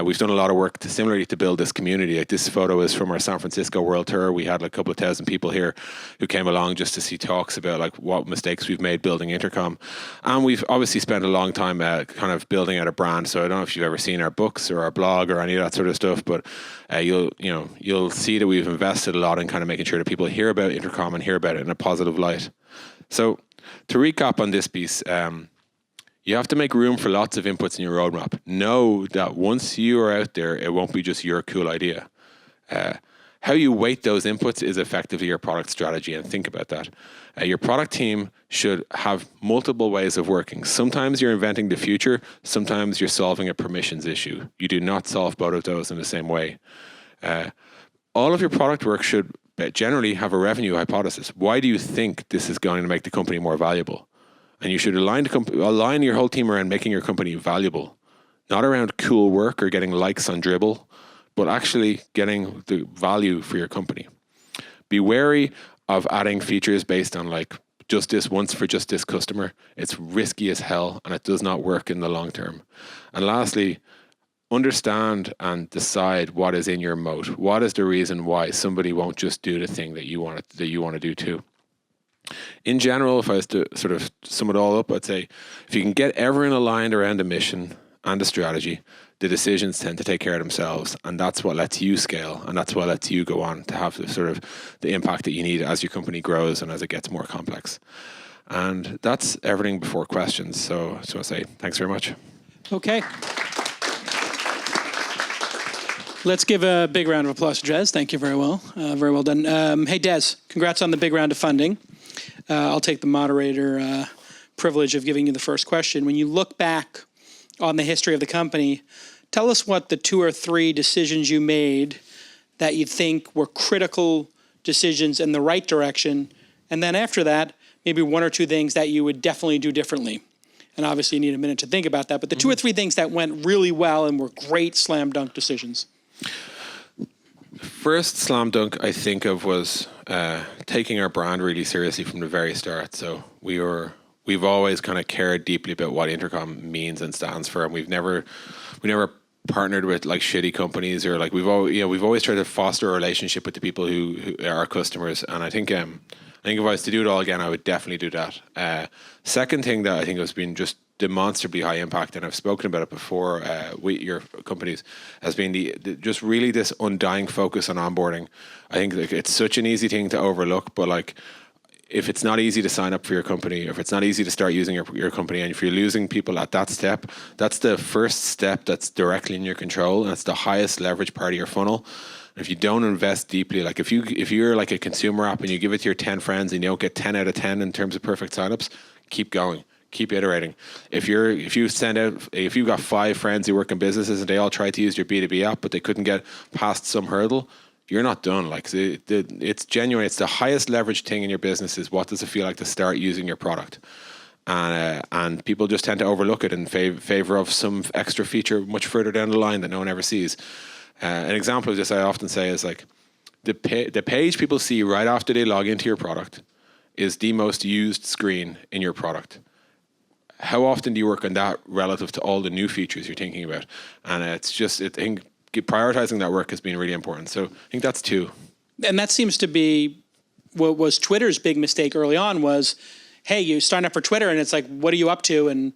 We've done a lot of work similarly to build this community. Like, this photo is from our San Francisco World Tour. We had a couple of thousand people here who came along just to see talks about what mistakes we've made building Intercom, and we've obviously spent a long time kind of building out a brand. So I don't know if you've ever seen our books or our blog or any of that sort of stuff, but you'll see that we've invested a lot in kind of making sure that people hear about Intercom and hear about it in a positive light. So to recap on this piece, you have to make room for lots of inputs in your roadmap. Know that once you are out there, it won't be just your cool idea. How you weight those inputs is effectively your product strategy, and think about that. Your product team should have multiple ways of working. Sometimes you're inventing the future, sometimes you're solving a permissions issue. You do not solve both of those in the same way. All of your product work should generally have a revenue hypothesis. Why do you think this is going to make the company more valuable? And you should align your whole team around making your company valuable, not around cool work or getting likes on Dribbble, but actually getting the value for your company. Be wary of adding features based on just this once for just this customer. It's risky as hell, and it does not work in the long term. And lastly, understand and decide what is in your moat. What is the reason why somebody won't just do the thing that you want to do too? In general, if I was to sort of sum it all up, I'd say if you can get everyone aligned around a mission and a strategy, the decisions tend to take care of themselves, and that's what lets you scale, and that's what lets you go on to have the impact that you need as your company grows and as it gets more complex. And that's everything before questions. So I want to say thanks very much. Okay. Let's give a big round of applause to Des. Thank you very well. Very well done. Hey, Des, congrats on the big round of funding. I'll take the moderator privilege of giving you the first question. When you look back on the history of the company, tell us what the 2 or 3 decisions you made that you think were critical decisions in the right direction. And then after that, maybe 1 or 2 things that you would definitely do differently. And obviously you need a minute to think about that. But the 2 or 3 things that went really well and were great slam dunk decisions. First slam dunk I think of was taking our brand really seriously from the very start. So we've always kind of cared deeply about what Intercom means and stands for, and we never partnered with shitty companies, or we've always tried to foster a relationship with the people who are our customers. And I think if I was to do it all again, I would definitely do that. Second thing that I think has been just demonstrably high impact, and I've spoken about it before with your companies, has been just really this undying focus on onboarding. I think it's such an easy thing to overlook, but if it's not easy to sign up for your company, or if it's not easy to start using your company, and if you're losing people at that step, that's the first step that's directly in your control, and it's the highest leverage part of your funnel. And if you don't invest deeply, if you're like a consumer app and you give it to your 10 friends and you don't get 10 out of 10 in terms of perfect signups, keep going. Keep iterating. If you've got 5 friends who work in businesses and they all tried to use your B2B app, but they couldn't get past some hurdle, you're not done. Like it's genuine. It's the highest leverage thing in your business is what does it feel like to start using your product? And people just tend to overlook it in favor of some extra feature much further down the line that no one ever sees. An example of this I often say is like the page people see right after they log into your product is the most used screen in your product. How often do you work on that relative to all the new features you're thinking about? And it's just, I think prioritizing that work has been really important. So I think that's two. And that seems to be what was Twitter's big mistake early on was, hey, you sign up for Twitter and it's like, what are you up to? And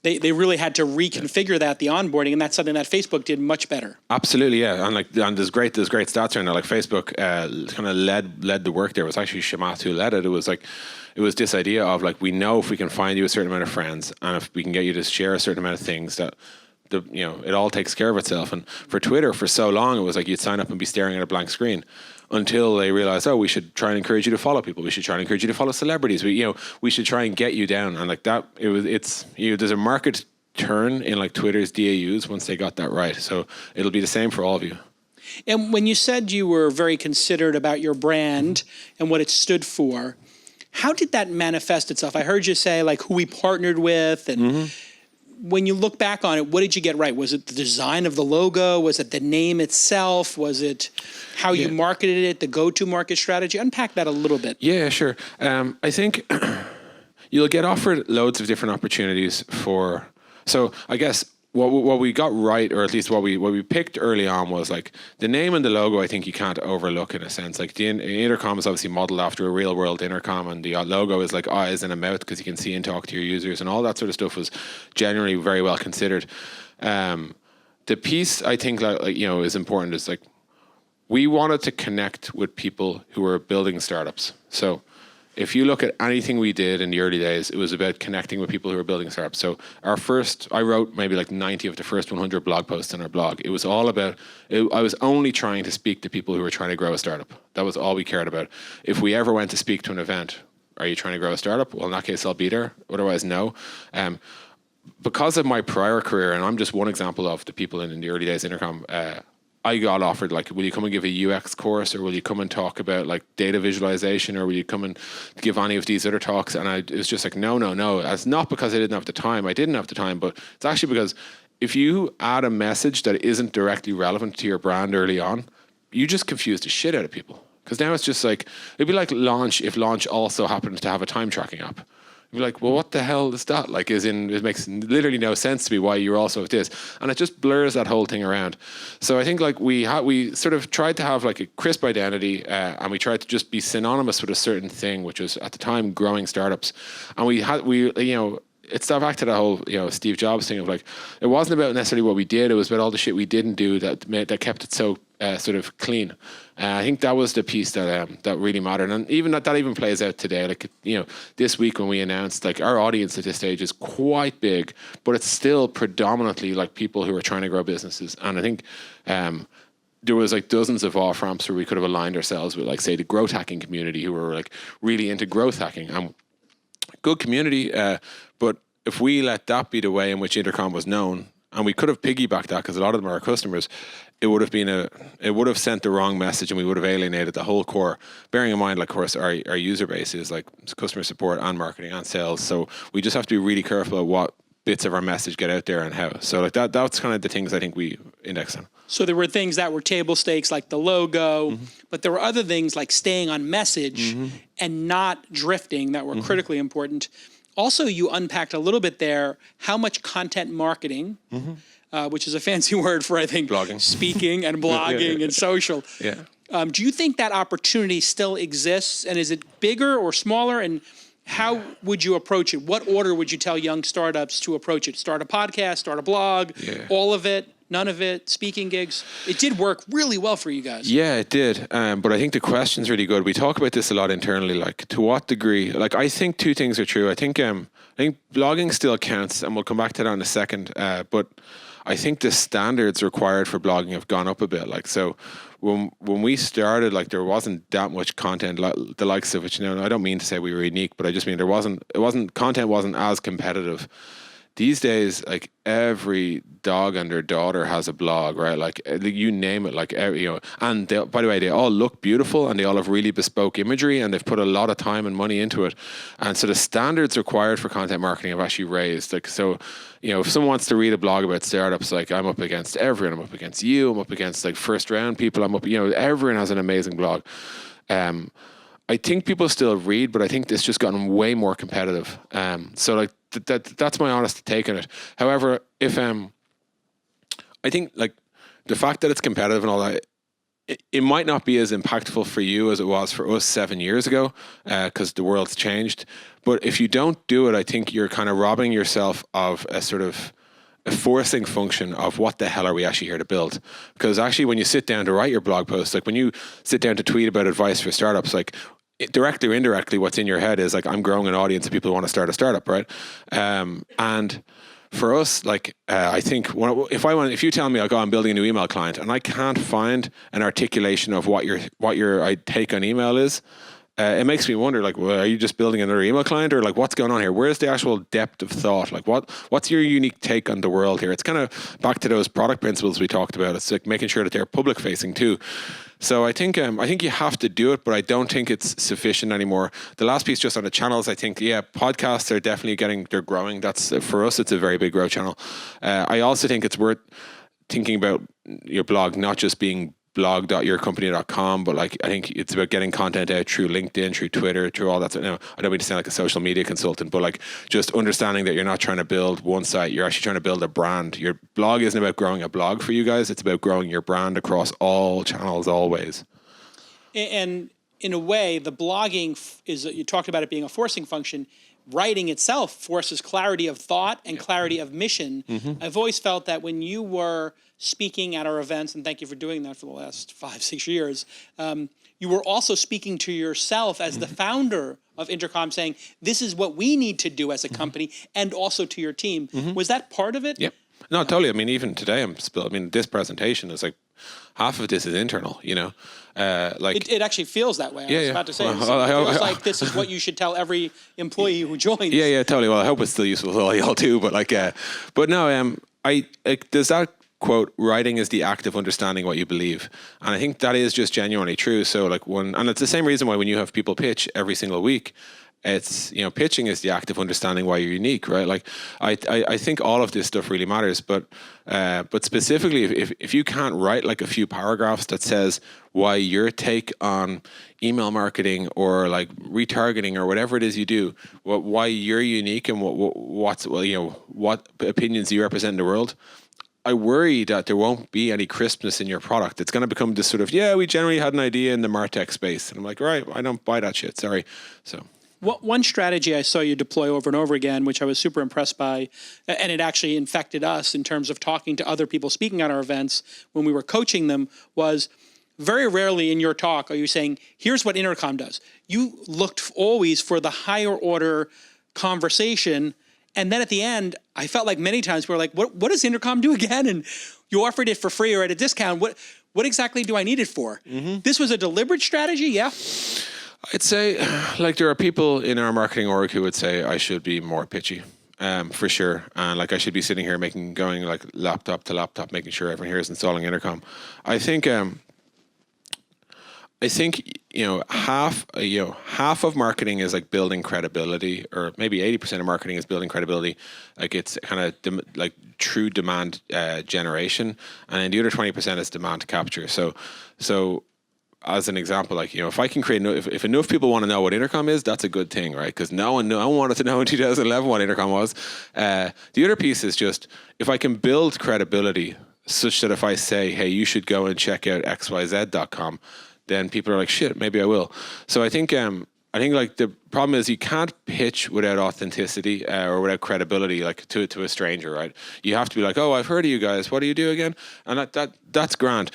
they really had to reconfigure the onboarding, and that's something that Facebook did much better. Absolutely, yeah. And there's great stats around that. Like Facebook kind of led the work there. It was actually Shamath who led it. It was this idea of like, we know if we can find you a certain amount of friends and if we can get you to share a certain amount of things that it all takes care of itself. And for Twitter, for so long, it was like you'd sign up and be staring at a blank screen until they realized, we should try and encourage you to follow people. We should try and encourage you to follow celebrities. We should try and get you down. And like that, there's a market turn in like Twitter's DAUs once they got that right. So it'll be the same for all of you. And when you said you were very considered about your brand and what it stood for, how did that manifest itself? I heard you say like who we partnered with and when you look back on it, what did you get right? Was it the design of the logo? Was it the name itself? Was it how you marketed it, the go-to market strategy? Unpack that a little bit. Yeah, sure. I think you'll get offered loads of different opportunities so I guess what we got right, or at least what we picked early on, was like the name and the logo. I think you can't overlook in a sense. Like the Intercom is obviously modeled after a real world intercom, and the logo is like eyes and a mouth because you can see and talk to your users, and all that sort of stuff was generally very well considered. The piece I think is important is like we wanted to connect with people who were building startups. So if you look at anything we did in the early days, it was about connecting with people who were building startups. So I wrote maybe like 90 of the first 100 blog posts on our blog. It was all about, I was only trying to speak to people who were trying to grow a startup. That was all we cared about. If we ever went to speak to an event, are you trying to grow a startup? Well, in that case, I'll be there. Otherwise, no. Because of my prior career, and I'm just one example of the people in the early days of Intercom, I got offered like, will you come and give a UX course, or will you come and talk about like data visualization, or will you come and give any of these other talks? And it was just like, no. It's not because I didn't have the time. I didn't have the time, but it's actually because if you add a message that isn't directly relevant to your brand early on, you just confuse the shit out of people. Because now it's just like, it'd be like Launch if Launch also happened to have a time tracking app. You're like, well, what the hell is that? Like, it makes literally no sense to me why you're also with this. And it just blurs that whole thing around. So I think like we sort of tried to have like a crisp identity, and we tried to just be synonymous with a certain thing, which was at the time growing startups. And it's back to that whole, Steve Jobs thing of like, it wasn't about necessarily what we did. It was about all the shit we didn't do that kept it so sort of clean. I think that was the piece that really mattered. And even that even plays out today. Like, this week when we announced, like, our audience at this stage is quite big, but it's still predominantly like people who are trying to grow businesses. And I think there was like dozens of off-ramps where we could have aligned ourselves with, like, say, the growth hacking community who were like really into growth hacking. Good community, but if we let that be the way in which Intercom was known, and we could have piggybacked that because a lot of them are our customers, it would have sent the wrong message, and we would have alienated the whole core. Bearing in mind, like, of course, our user base is like customer support and marketing and sales, so we just have to be really careful at what bits of our message get out there and how. So like that's kind of the things I think we index on. So there were things that were table stakes, like the logo, but there were other things like staying on message and not drifting that were critically important. Also, you unpacked a little bit there how much content marketing, which is a fancy word for, I think, blogging, speaking and blogging and social. Yeah. Do you think that opportunity still exists, and is it bigger or smaller? And how would you approach it? What order would you tell young startups to approach it? Start a podcast, start a blog, all of it, none of it, speaking gigs? It did work really well for you guys. Yeah, it did. But I think the question's really good. We talk about this a lot internally, like, to what degree? Like, I think two things are true. I think blogging still counts, and we'll come back to that in a second. But I think the standards required for blogging have gone up a bit. Like, so when we started, like, there wasn't that much content, the likes of which, I don't mean to say we were unique, but I just mean content wasn't as competitive. these days, like every dog and their daughter has a blog, right? Like you name it, like and by the way, they all look beautiful and they all have really bespoke imagery and they've put a lot of time and money into it. And so the standards required for content marketing have actually raised. Like, so, if someone wants to read a blog about startups, like I'm up against everyone, I'm up against you, I'm up against like first round people, everyone has an amazing blog. I think people still read, but I think it's just gotten way more competitive. So like that's my honest take on it. However, if I think like the fact that it's competitive and all that, it might not be as impactful for you as it was for us 7 years ago, because the world's changed. But if you don't do it, I think you're kind of robbing yourself of a sort of a forcing function of what the hell are we actually here to build? Because actually when you sit down to write your blog post, like when you sit down to tweet about advice for startups, like directly or indirectly what's in your head is like, I'm growing an audience of people who want to start a startup, right? And for us, like I think if you tell me like, I'm building a new email client and I can't find an articulation of what your take on email is, it makes me wonder, like, well, are you just building another email client, or like what's going on here? Where's the actual depth of thought? Like what's your unique take on the world here? It's kind of back to those product principles we talked about. It's like making sure that they're public facing too. So I think you have to do it, but I don't think it's sufficient anymore. The last piece just on the channels, I think, podcasts are definitely they're growing. That's for us, it's a very big growth channel. I also think it's worth thinking about your blog not just being blog.yourcompany.com, but like I think it's about getting content out through LinkedIn, through Twitter, through all that. Now, I don't mean to sound like a social media consultant, but like just understanding that you're not trying to build one site, you're actually trying to build a brand. Your blog isn't about growing a blog for you guys, it's about growing your brand across all channels, always. And in a way, the blogging is, you talked about it being a forcing function. Writing itself forces clarity of thought and clarity of mission. Mm-hmm. I've always felt that when you were speaking at our events, and thank you for doing that for the last 5-6 years, you were also speaking to yourself as the founder of Intercom, saying, this is what we need to do as a company, and also to your team. Mm-hmm. Was that part of it? Yep. No, totally. I mean, even today, this presentation is like, half of this is internal, like it actually feels that way. I was about to say, it feels like this is what you should tell every employee who joins. Yeah, totally. Well, I hope it's still useful to all y'all too. But but no, there's that quote: "Writing is the act of understanding what you believe," and I think that is just genuinely true. So and it's the same reason why when you have people pitch every single week, it's, pitching is the act of understanding why you're unique, right? Like I think all of this stuff really matters, but specifically if you can't write like a few paragraphs that says why your take on email marketing or like retargeting or whatever it is you do, why you're unique and what opinions you represent in the world, I worry that there won't be any crispness in your product. It's going to become this sort of, we generally had an idea in the MarTech space. And I'm like, right, I don't buy that shit. Sorry. So one strategy I saw you deploy over and over again, which I was super impressed by, and it actually infected us in terms of talking to other people speaking at our events when we were coaching them, was very rarely in your talk are you saying, here's what Intercom does. You looked always for the higher order conversation. And then at the end, I felt like many times we were like, what does Intercom do again? And you offered it for free or at a discount. What exactly do I need it for? Mm-hmm. This was a deliberate strategy, yeah? I'd say, like, there are people in our marketing org who would say I should be more pitchy, for sure. And like I should be sitting here going like laptop to laptop, making sure everyone here is installing Intercom. I think half of marketing is like building credibility, or maybe 80% of marketing is building credibility. Like it's kind of like true demand generation, and then the other 20% is demand capture. So as an example, like, if I can create, if enough people want to know what Intercom is, that's a good thing, right? Because no one wanted to know in 2011 what Intercom was. The other piece is just, if I can build credibility such that if I say, hey, you should go and check out xyz.com, then people are like, shit, maybe I will. So I think like the problem is you can't pitch without authenticity or without credibility, like to a stranger, right? You have to be like, oh, I've heard of you guys. What do you do again? And that's grand.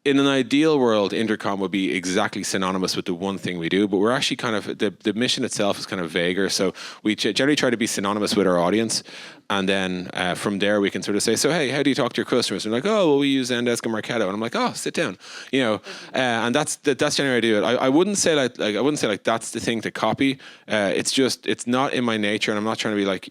in an ideal world, Intercom would be exactly synonymous with the one thing we do, but we're actually kind of, the mission itself is kind of vaguer. So we generally try to be synonymous with our audience. And then from there, we can sort of say, so, hey, how do you talk to your customers? And they're like, oh, well, we use Zendesk and Marketo. And I'm like, oh, sit down, and that's generally how I do it. I wouldn't say like that's the thing to copy. It's not in my nature, and I'm not trying to be like,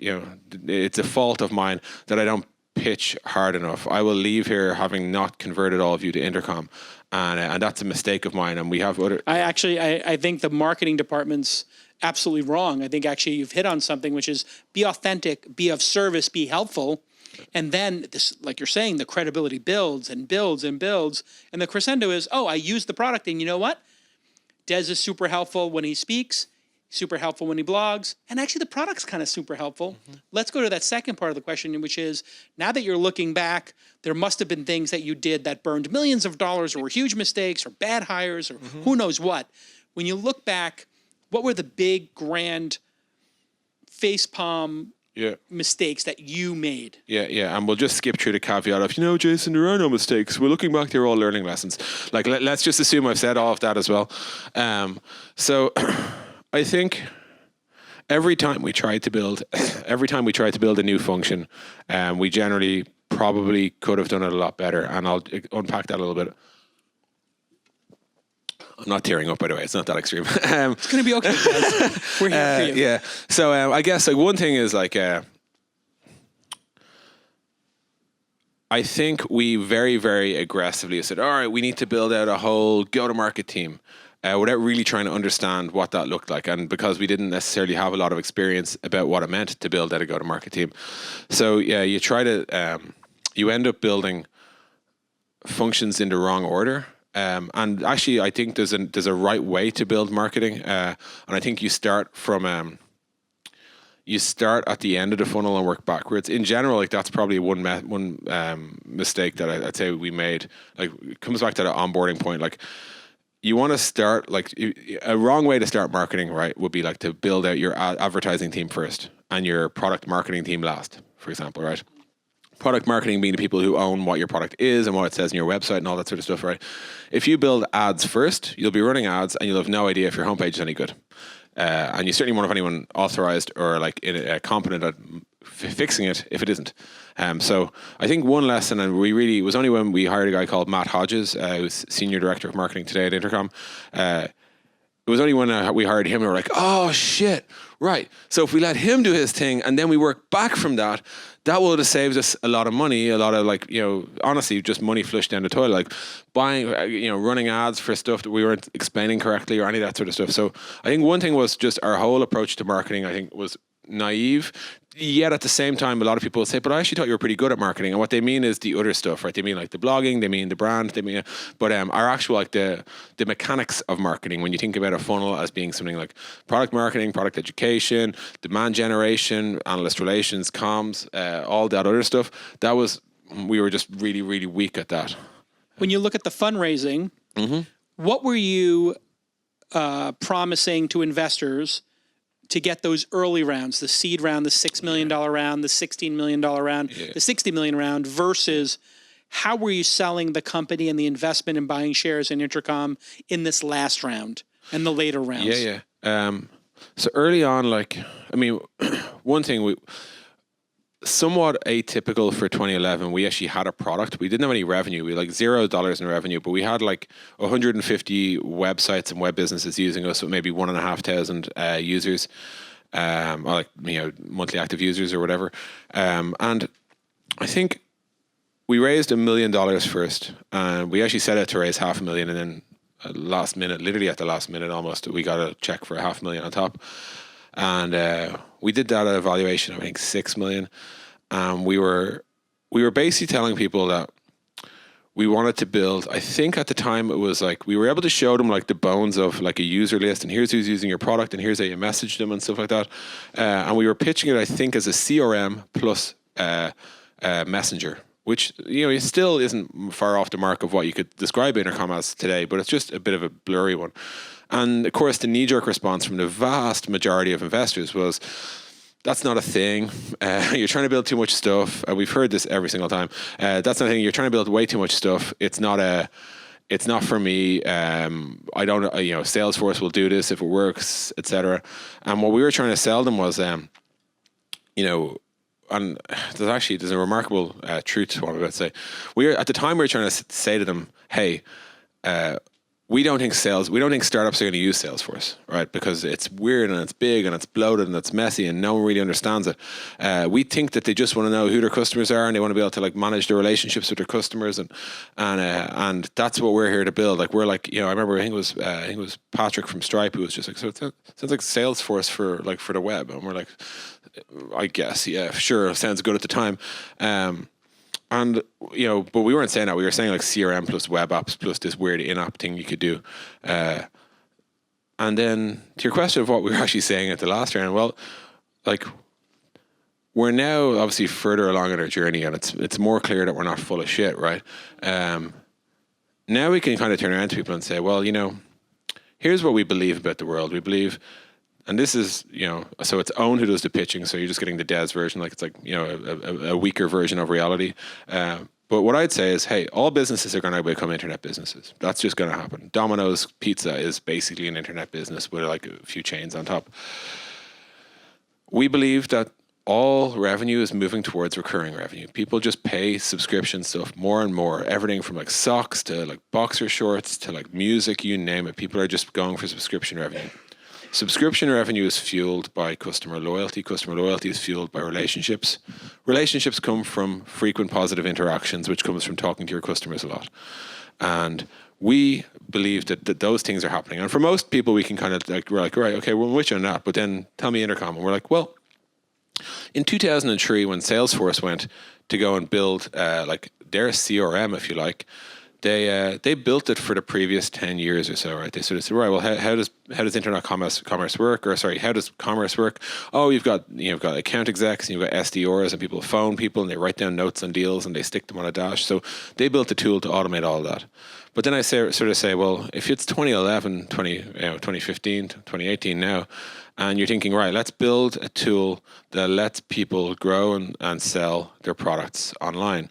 it's a fault of mine that I don't pitch hard enough. I will leave here having not converted all of you to Intercom, and that's a mistake of mine. And we have other. I think the marketing department's absolutely wrong. I think actually you've hit on something, which is be authentic, be of service, be helpful, and then this, like you're saying, the credibility builds and builds and builds, and the crescendo is, oh, I use the product, and you know what? Des is super helpful when he speaks. Super helpful when he blogs, and actually the product's kind of super helpful. Mm-hmm. Let's go to that second part of the question, which is, now that you're looking back, there must have been things that you did that burned millions of dollars or were huge mistakes or bad hires or who knows what. When you look back, what were the big, grand facepalm mistakes that you made? Yeah, and we'll just skip through the caveat of, Jason, there are no mistakes. We're looking back, they're all learning lessons. Like, let's just assume I've said all of that as well. So I think every time we tried to build a new function, we generally probably could have done it a lot better. And I'll unpack that a little bit. I'm not tearing up, by the way. It's not that extreme. It's going to be okay, guys. We're here for you. Yeah. So I guess like one thing is like, I think we very, very aggressively said, all right, we need to build out a whole go-to-market team. Without really trying to understand what that looked like, and because we didn't necessarily have a lot of experience about what it meant to build out a go-to-market team. So yeah, you try to, you end up building functions in the wrong order. And actually, I think there's a right way to build marketing, and I think you start from you start at the end of the funnel and work backwards. In general, like that's probably one mistake that I'd say we made. Like it comes back to the onboarding point, like. You want to start, like, a wrong way to start marketing, right, would be like to build out your advertising team first and your product marketing team last, for example, right? Product marketing being the people who own what your product is and what it says on your website and all that sort of stuff, right? If you build ads first, you'll be running ads and you'll have no idea if your homepage is any good. And you certainly won't have anyone authorized or like competent at fixing it if it isn't. So I think one lesson, and it was only when we hired a guy called Matt Hodges, who's Senior Director of Marketing today at Intercom. It was only when we hired him, we were like, oh shit, right. So if we let him do his thing and then we work back from that, that would have saved us a lot of money, a lot of like, honestly, just money flushed down the toilet, like buying, running ads for stuff that we weren't explaining correctly or any of that sort of stuff. So I think one thing was just our whole approach to marketing, I think, was naive. Yet at the same time, a lot of people say, but I actually thought you were pretty good at marketing. And what they mean is the other stuff, right? They mean like the blogging, they mean the brand, but our actual, like the mechanics of marketing, when you think about a funnel as being something like product marketing, product education, demand generation, analyst relations, comms, all that other stuff, we were just really, really weak at that. When you look at the fundraising, what were you promising to investors to get those early rounds, the seed round, the $6 million round, the $16 million round, the $60 million round, versus how were you selling the company and the investment and buying shares in Intercom in this last round and the later rounds? Yeah. So early on, like, I mean, one thing somewhat atypical for 2011, we actually had a product. We didn't have any revenue. We had like $0 in revenue, but we had like 150 websites and web businesses using us with maybe 1,500 users, or like, monthly active users or whatever. And I think we raised $1 million first, and we actually set out to raise $500,000, and then literally at the last minute almost, we got a check for $500,000 on top. And we did that at a valuation of, I think, $6 million. We were basically telling people that we wanted to build, I think at the time it was like, we were able to show them like the bones of like a user list, and here's who's using your product, and here's how you message them and stuff like that. And we were pitching it, I think, as a CRM plus messenger, which, it still isn't far off the mark of what you could describe Intercom as today, but it's just a bit of a blurry one. And of course, the knee-jerk response from the vast majority of investors was, that's not a thing. You're trying to build too much stuff. We've heard this every single time. That's not a thing. You're trying to build way too much stuff. It's not it's not for me. I don't, Salesforce will do this if it works, etc. And what we were trying to sell them was, and there's a remarkable truth to what I'm about to say. At the time we were trying to say to them, hey, we don't think startups are going to use Salesforce, right? Because it's weird and it's big and it's bloated and it's messy and no one really understands it. We think that they just want to know who their customers are and they want to be able to like manage their relationships with their customers and that's what we're here to build. Like we're like, I remember I think it was Patrick from Stripe who was just like, so it sounds like Salesforce for the web, and we're like, I guess, yeah, sure, sounds good at the time. And, but we weren't saying that. We were saying like CRM plus web apps plus this weird in-app thing you could do. And then to your question of what we were actually saying at the last round, well, like we're now obviously further along in our journey and it's more clear that we're not full of shit, right? Now we can kind of turn around to people and say, well, here's what we believe about the world. We believe... And this is, so it's Owen who does the pitching. So you're just getting the Des version, like it's like, a weaker version of reality. But what I'd say is, hey, all businesses are going to become internet businesses. That's just going to happen. Domino's Pizza is basically an internet business with like a few chains on top. We believe that all revenue is moving towards recurring revenue. People just pay subscription stuff more and more. Everything from like socks to like boxer shorts to like music, you name it. People are just going for subscription revenue. Subscription revenue is fueled by customer loyalty. Customer loyalty is fueled by relationships. Relationships come from frequent positive interactions, which comes from talking to your customers a lot. And we believe that those things are happening. And for most people, we can kind of like, we're like, right, okay, we're with you on that. But then tell me Intercom. And we're like, well, in 2003, when Salesforce went to go and build like their CRM, if you like, they built it for the previous 10 years or so, right? They sort of said, right, well, how does internet commerce work? Or sorry, how does commerce work? Oh, you've got account execs and you've got SDRs and people phone people and they write down notes on deals and they stick them on a dash. So they built a tool to automate all of that. But then I sort of say, well, if it's 2011, 2015, 2018 now, and you're thinking, right, let's build a tool that lets people grow and sell their products online.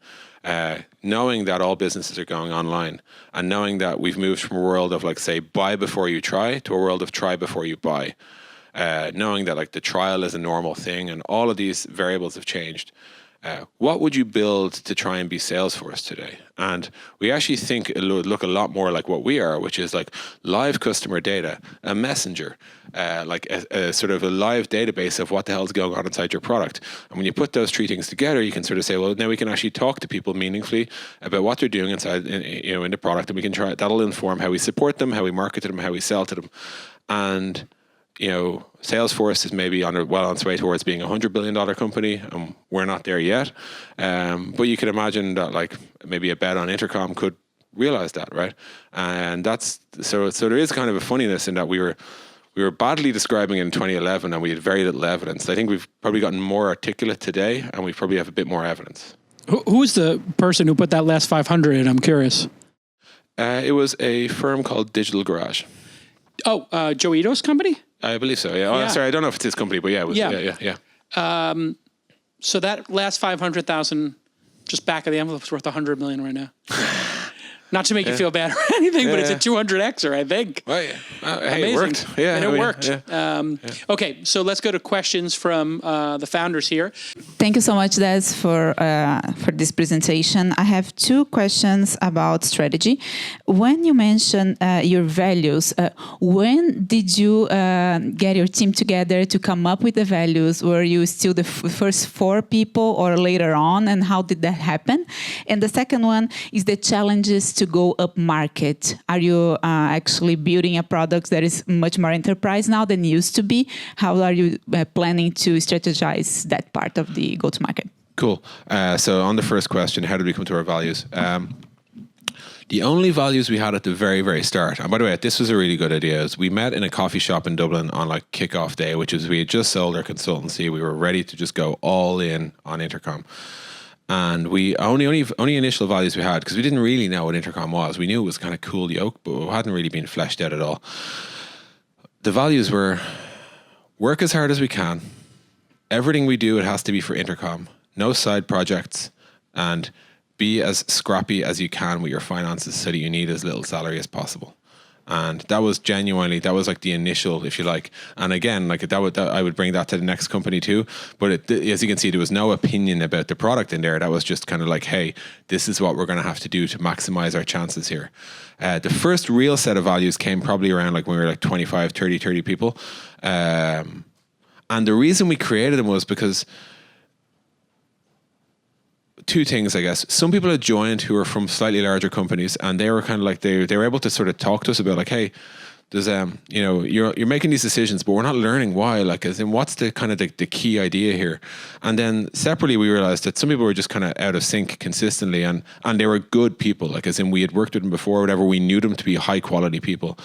Knowing that all businesses are going online and knowing that we've moved from a world of like, say, buy before you try to a world of try before you buy. Knowing that like the trial is a normal thing and all of these variables have changed. What would you build to try and be Salesforce today? And we actually think it would look a lot more like what we are, which is like live customer data, a messenger, like a sort of a live database of what the hell's going on inside your product. And when you put those three things together, you can sort of say, well, now we can actually talk to people meaningfully about what they're doing inside, in the product, and we can try. That'll inform how we support them, how we market to them, how we sell to them, and Salesforce is maybe on its way towards being a $100 billion company, and we're not there yet. But you could imagine that, like, maybe a bet on Intercom could realize that, right? And that's so there is kind of a funniness in that we were badly describing it in 2011, and we had very little evidence. I think we've probably gotten more articulate today, and we probably have a bit more evidence. Who's the person who put that last 500 in? I'm curious. It was a firm called Digital Garage. Oh, Joe Ito's company? I believe so, yeah. Oh, sorry, I don't know if it's his company, but yeah, it was, yeah. So that last 500,000, just back of the envelope, is worth 100 million right now. Not to make you feel bad or anything, but it's a 200xer, I think. Well, hey, it worked. Yeah, and it worked. Okay, so let's go to questions from the founders here. Thank you so much, Des, for this presentation. I have two questions about strategy. When you mention your values, when did you get your team together to come up with the values? Were you still the first 4 people or later on, and how did that happen? And the second one is the challenges to go up market. Are you actually building a product that is much more enterprise now than it used to be? How are you planning to strategize that part of the go-to-market? Cool. So on the first question, how did we come to our values? The only values we had at the very, very start, and by the way, this was a really good idea, is we met in a coffee shop in Dublin on like kickoff day, which is we had just sold our consultancy. We were ready to just go all in on Intercom. And we only initial values we had, because we didn't really know what Intercom was. We knew it was kind of cool yoke, but it hadn't really been fleshed out at all. The values were work as hard as we can. Everything we do, it has to be for Intercom. No side projects, and be as scrappy as you can with your finances so that you need as little salary as possible. And that was genuinely, that was like the initial, if you like. And again, like I would bring that to the next company too. But as you can see, there was no opinion about the product in there. That was just kind of like, hey, this is what we're going to have to do to maximize our chances here. The first real set of values came probably around like when we were like 25, 30 people. And the reason we created them was because two things, I guess. Some people had joined who were from slightly larger companies, and they were kind of like, they were able to sort of talk to us about like, hey, there's you're making these decisions, but we're not learning why. Like, as in, what's the kind of the key idea here? And then separately, we realized that some people were just kind of out of sync consistently, and they were good people. Like, as in, we had worked with them before, whatever. We knew them to be high quality people,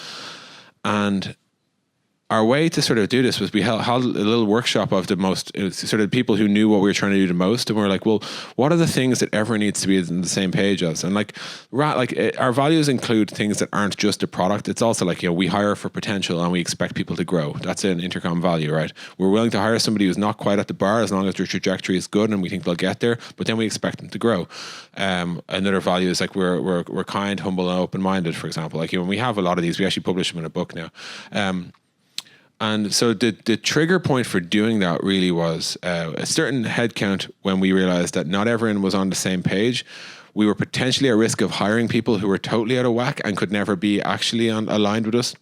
and our way to sort of do this was we held a little workshop of the most sort of people who knew what we were trying to do the most, and we were like, well, what are the things that everyone needs to be on the same page as? And like our values include things that aren't just a product. It's also like, we hire for potential and we expect people to grow. That's an Intercom value, right? We're willing to hire somebody who's not quite at the bar as long as their trajectory is good and we think they'll get there, but then we expect them to grow. Another value is like we're kind, humble, and open-minded, for example. Like, we have a lot of these. We actually publish them in a book now. And so the trigger point for doing that really was a certain headcount when we realized that not everyone was on the same page. We were potentially at risk of hiring people who were totally out of whack and could never be actually aligned with us.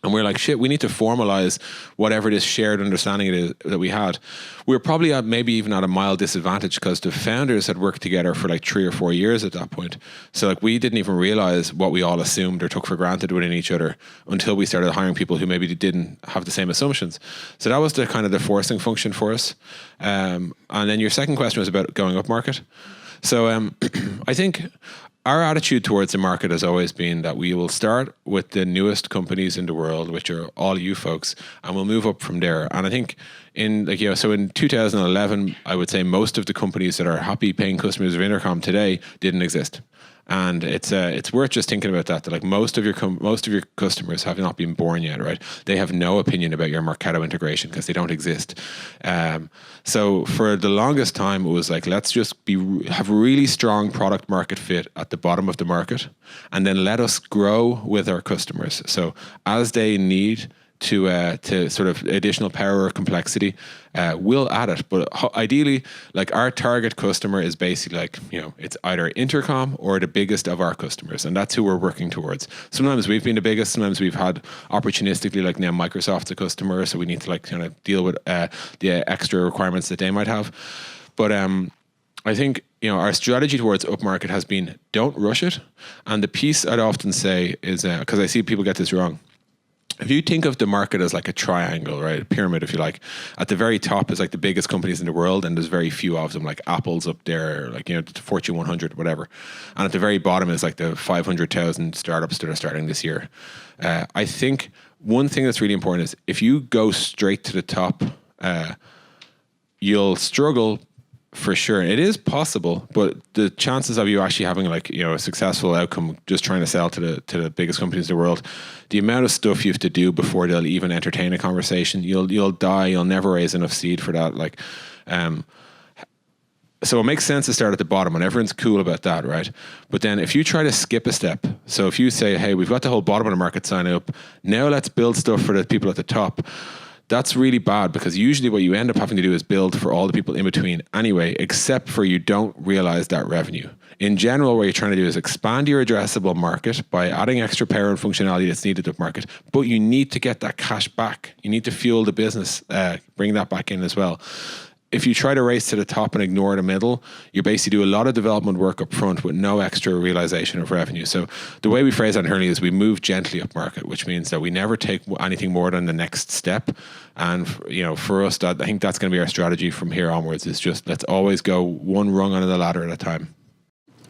And we're like, shit, we need to formalize whatever this shared understanding it is that we had. We were probably maybe even at a mild disadvantage because the founders had worked together for like 3 or 4 years at that point. So like we didn't even realize what we all assumed or took for granted within each other until we started hiring people who maybe didn't have the same assumptions. So that was the kind of the forcing function for us. And then your second question was about going up market. So I think our attitude towards the market has always been that we will start with the newest companies in the world, which are all you folks, and we'll move up from there. And I think so in 2011, I would say most of the companies that are happy paying customers of Intercom today didn't exist. And it's worth just thinking about that like most of your customers have not been born yet, right? They have no opinion about your Marketo integration because they don't exist. So for the longest time, it was like, let's just have really strong product market fit at the bottom of the market, and then let us grow with our customers. So as they need to sort of additional power or complexity, we'll add it. But ideally, like our target customer is basically like, it's either Intercom or the biggest of our customers. And that's who we're working towards. Sometimes we've been the biggest. Sometimes we've had opportunistically, like now Microsoft's a customer. So we need to like kind of deal with the extra requirements that they might have. But I think, our strategy towards upmarket has been don't rush it. And the piece I'd often say is, because I see people get this wrong, if you think of the market as like a triangle, right, a pyramid, if you like, at the very top is like the biggest companies in the world, and there's very few of them, like Apple's up there, like, the Fortune 100, whatever. And at the very bottom is like the 500,000 startups that are starting this year. I think one thing that's really important is if you go straight to the top, you'll struggle. For sure. It is possible, but the chances of you actually having like, a successful outcome just trying to sell to the biggest companies in the world, the amount of stuff you have to do before they'll even entertain a conversation, you'll die, you'll never raise enough seed for that. Like, so it makes sense to start at the bottom and everyone's cool about that, right? But then if you try to skip a step, so if you say, hey, we've got the whole bottom of the market sign up, now let's build stuff for the people at the top. That's really bad because usually what you end up having to do is build for all the people in between anyway, except for you don't realize that revenue. In general, what you're trying to do is expand your addressable market by adding extra power and functionality that's needed to market, but you need to get that cash back. You need to fuel the business, bring that back in as well. If you try to race to the top and ignore the middle, you basically do a lot of development work up front with no extra realization of revenue. So the way we phrase that internally is we move gently up market, which means that we never take anything more than the next step. And for us, I think that's going to be our strategy from here onwards, is just let's always go one rung on the ladder at a time.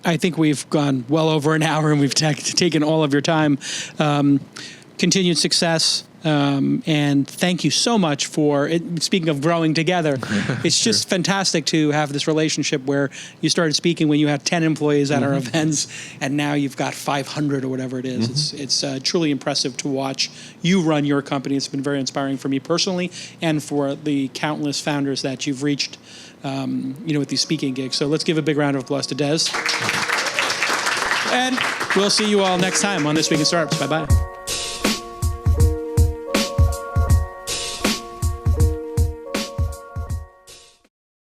I think we've gone well over an hour and we've taken all of your time. Continued success. And thank you so much for it. Speaking of growing together, it's just fantastic to have this relationship where you started speaking when you had 10 employees at our events, and now you've got 500 or whatever it is. It's truly impressive to watch you run your company. It's been very inspiring for me personally, and for the countless founders that you've reached, with these speaking gigs. So let's give a big round of applause to Des. And we'll see you all next time on This Week in Startups. Bye-bye.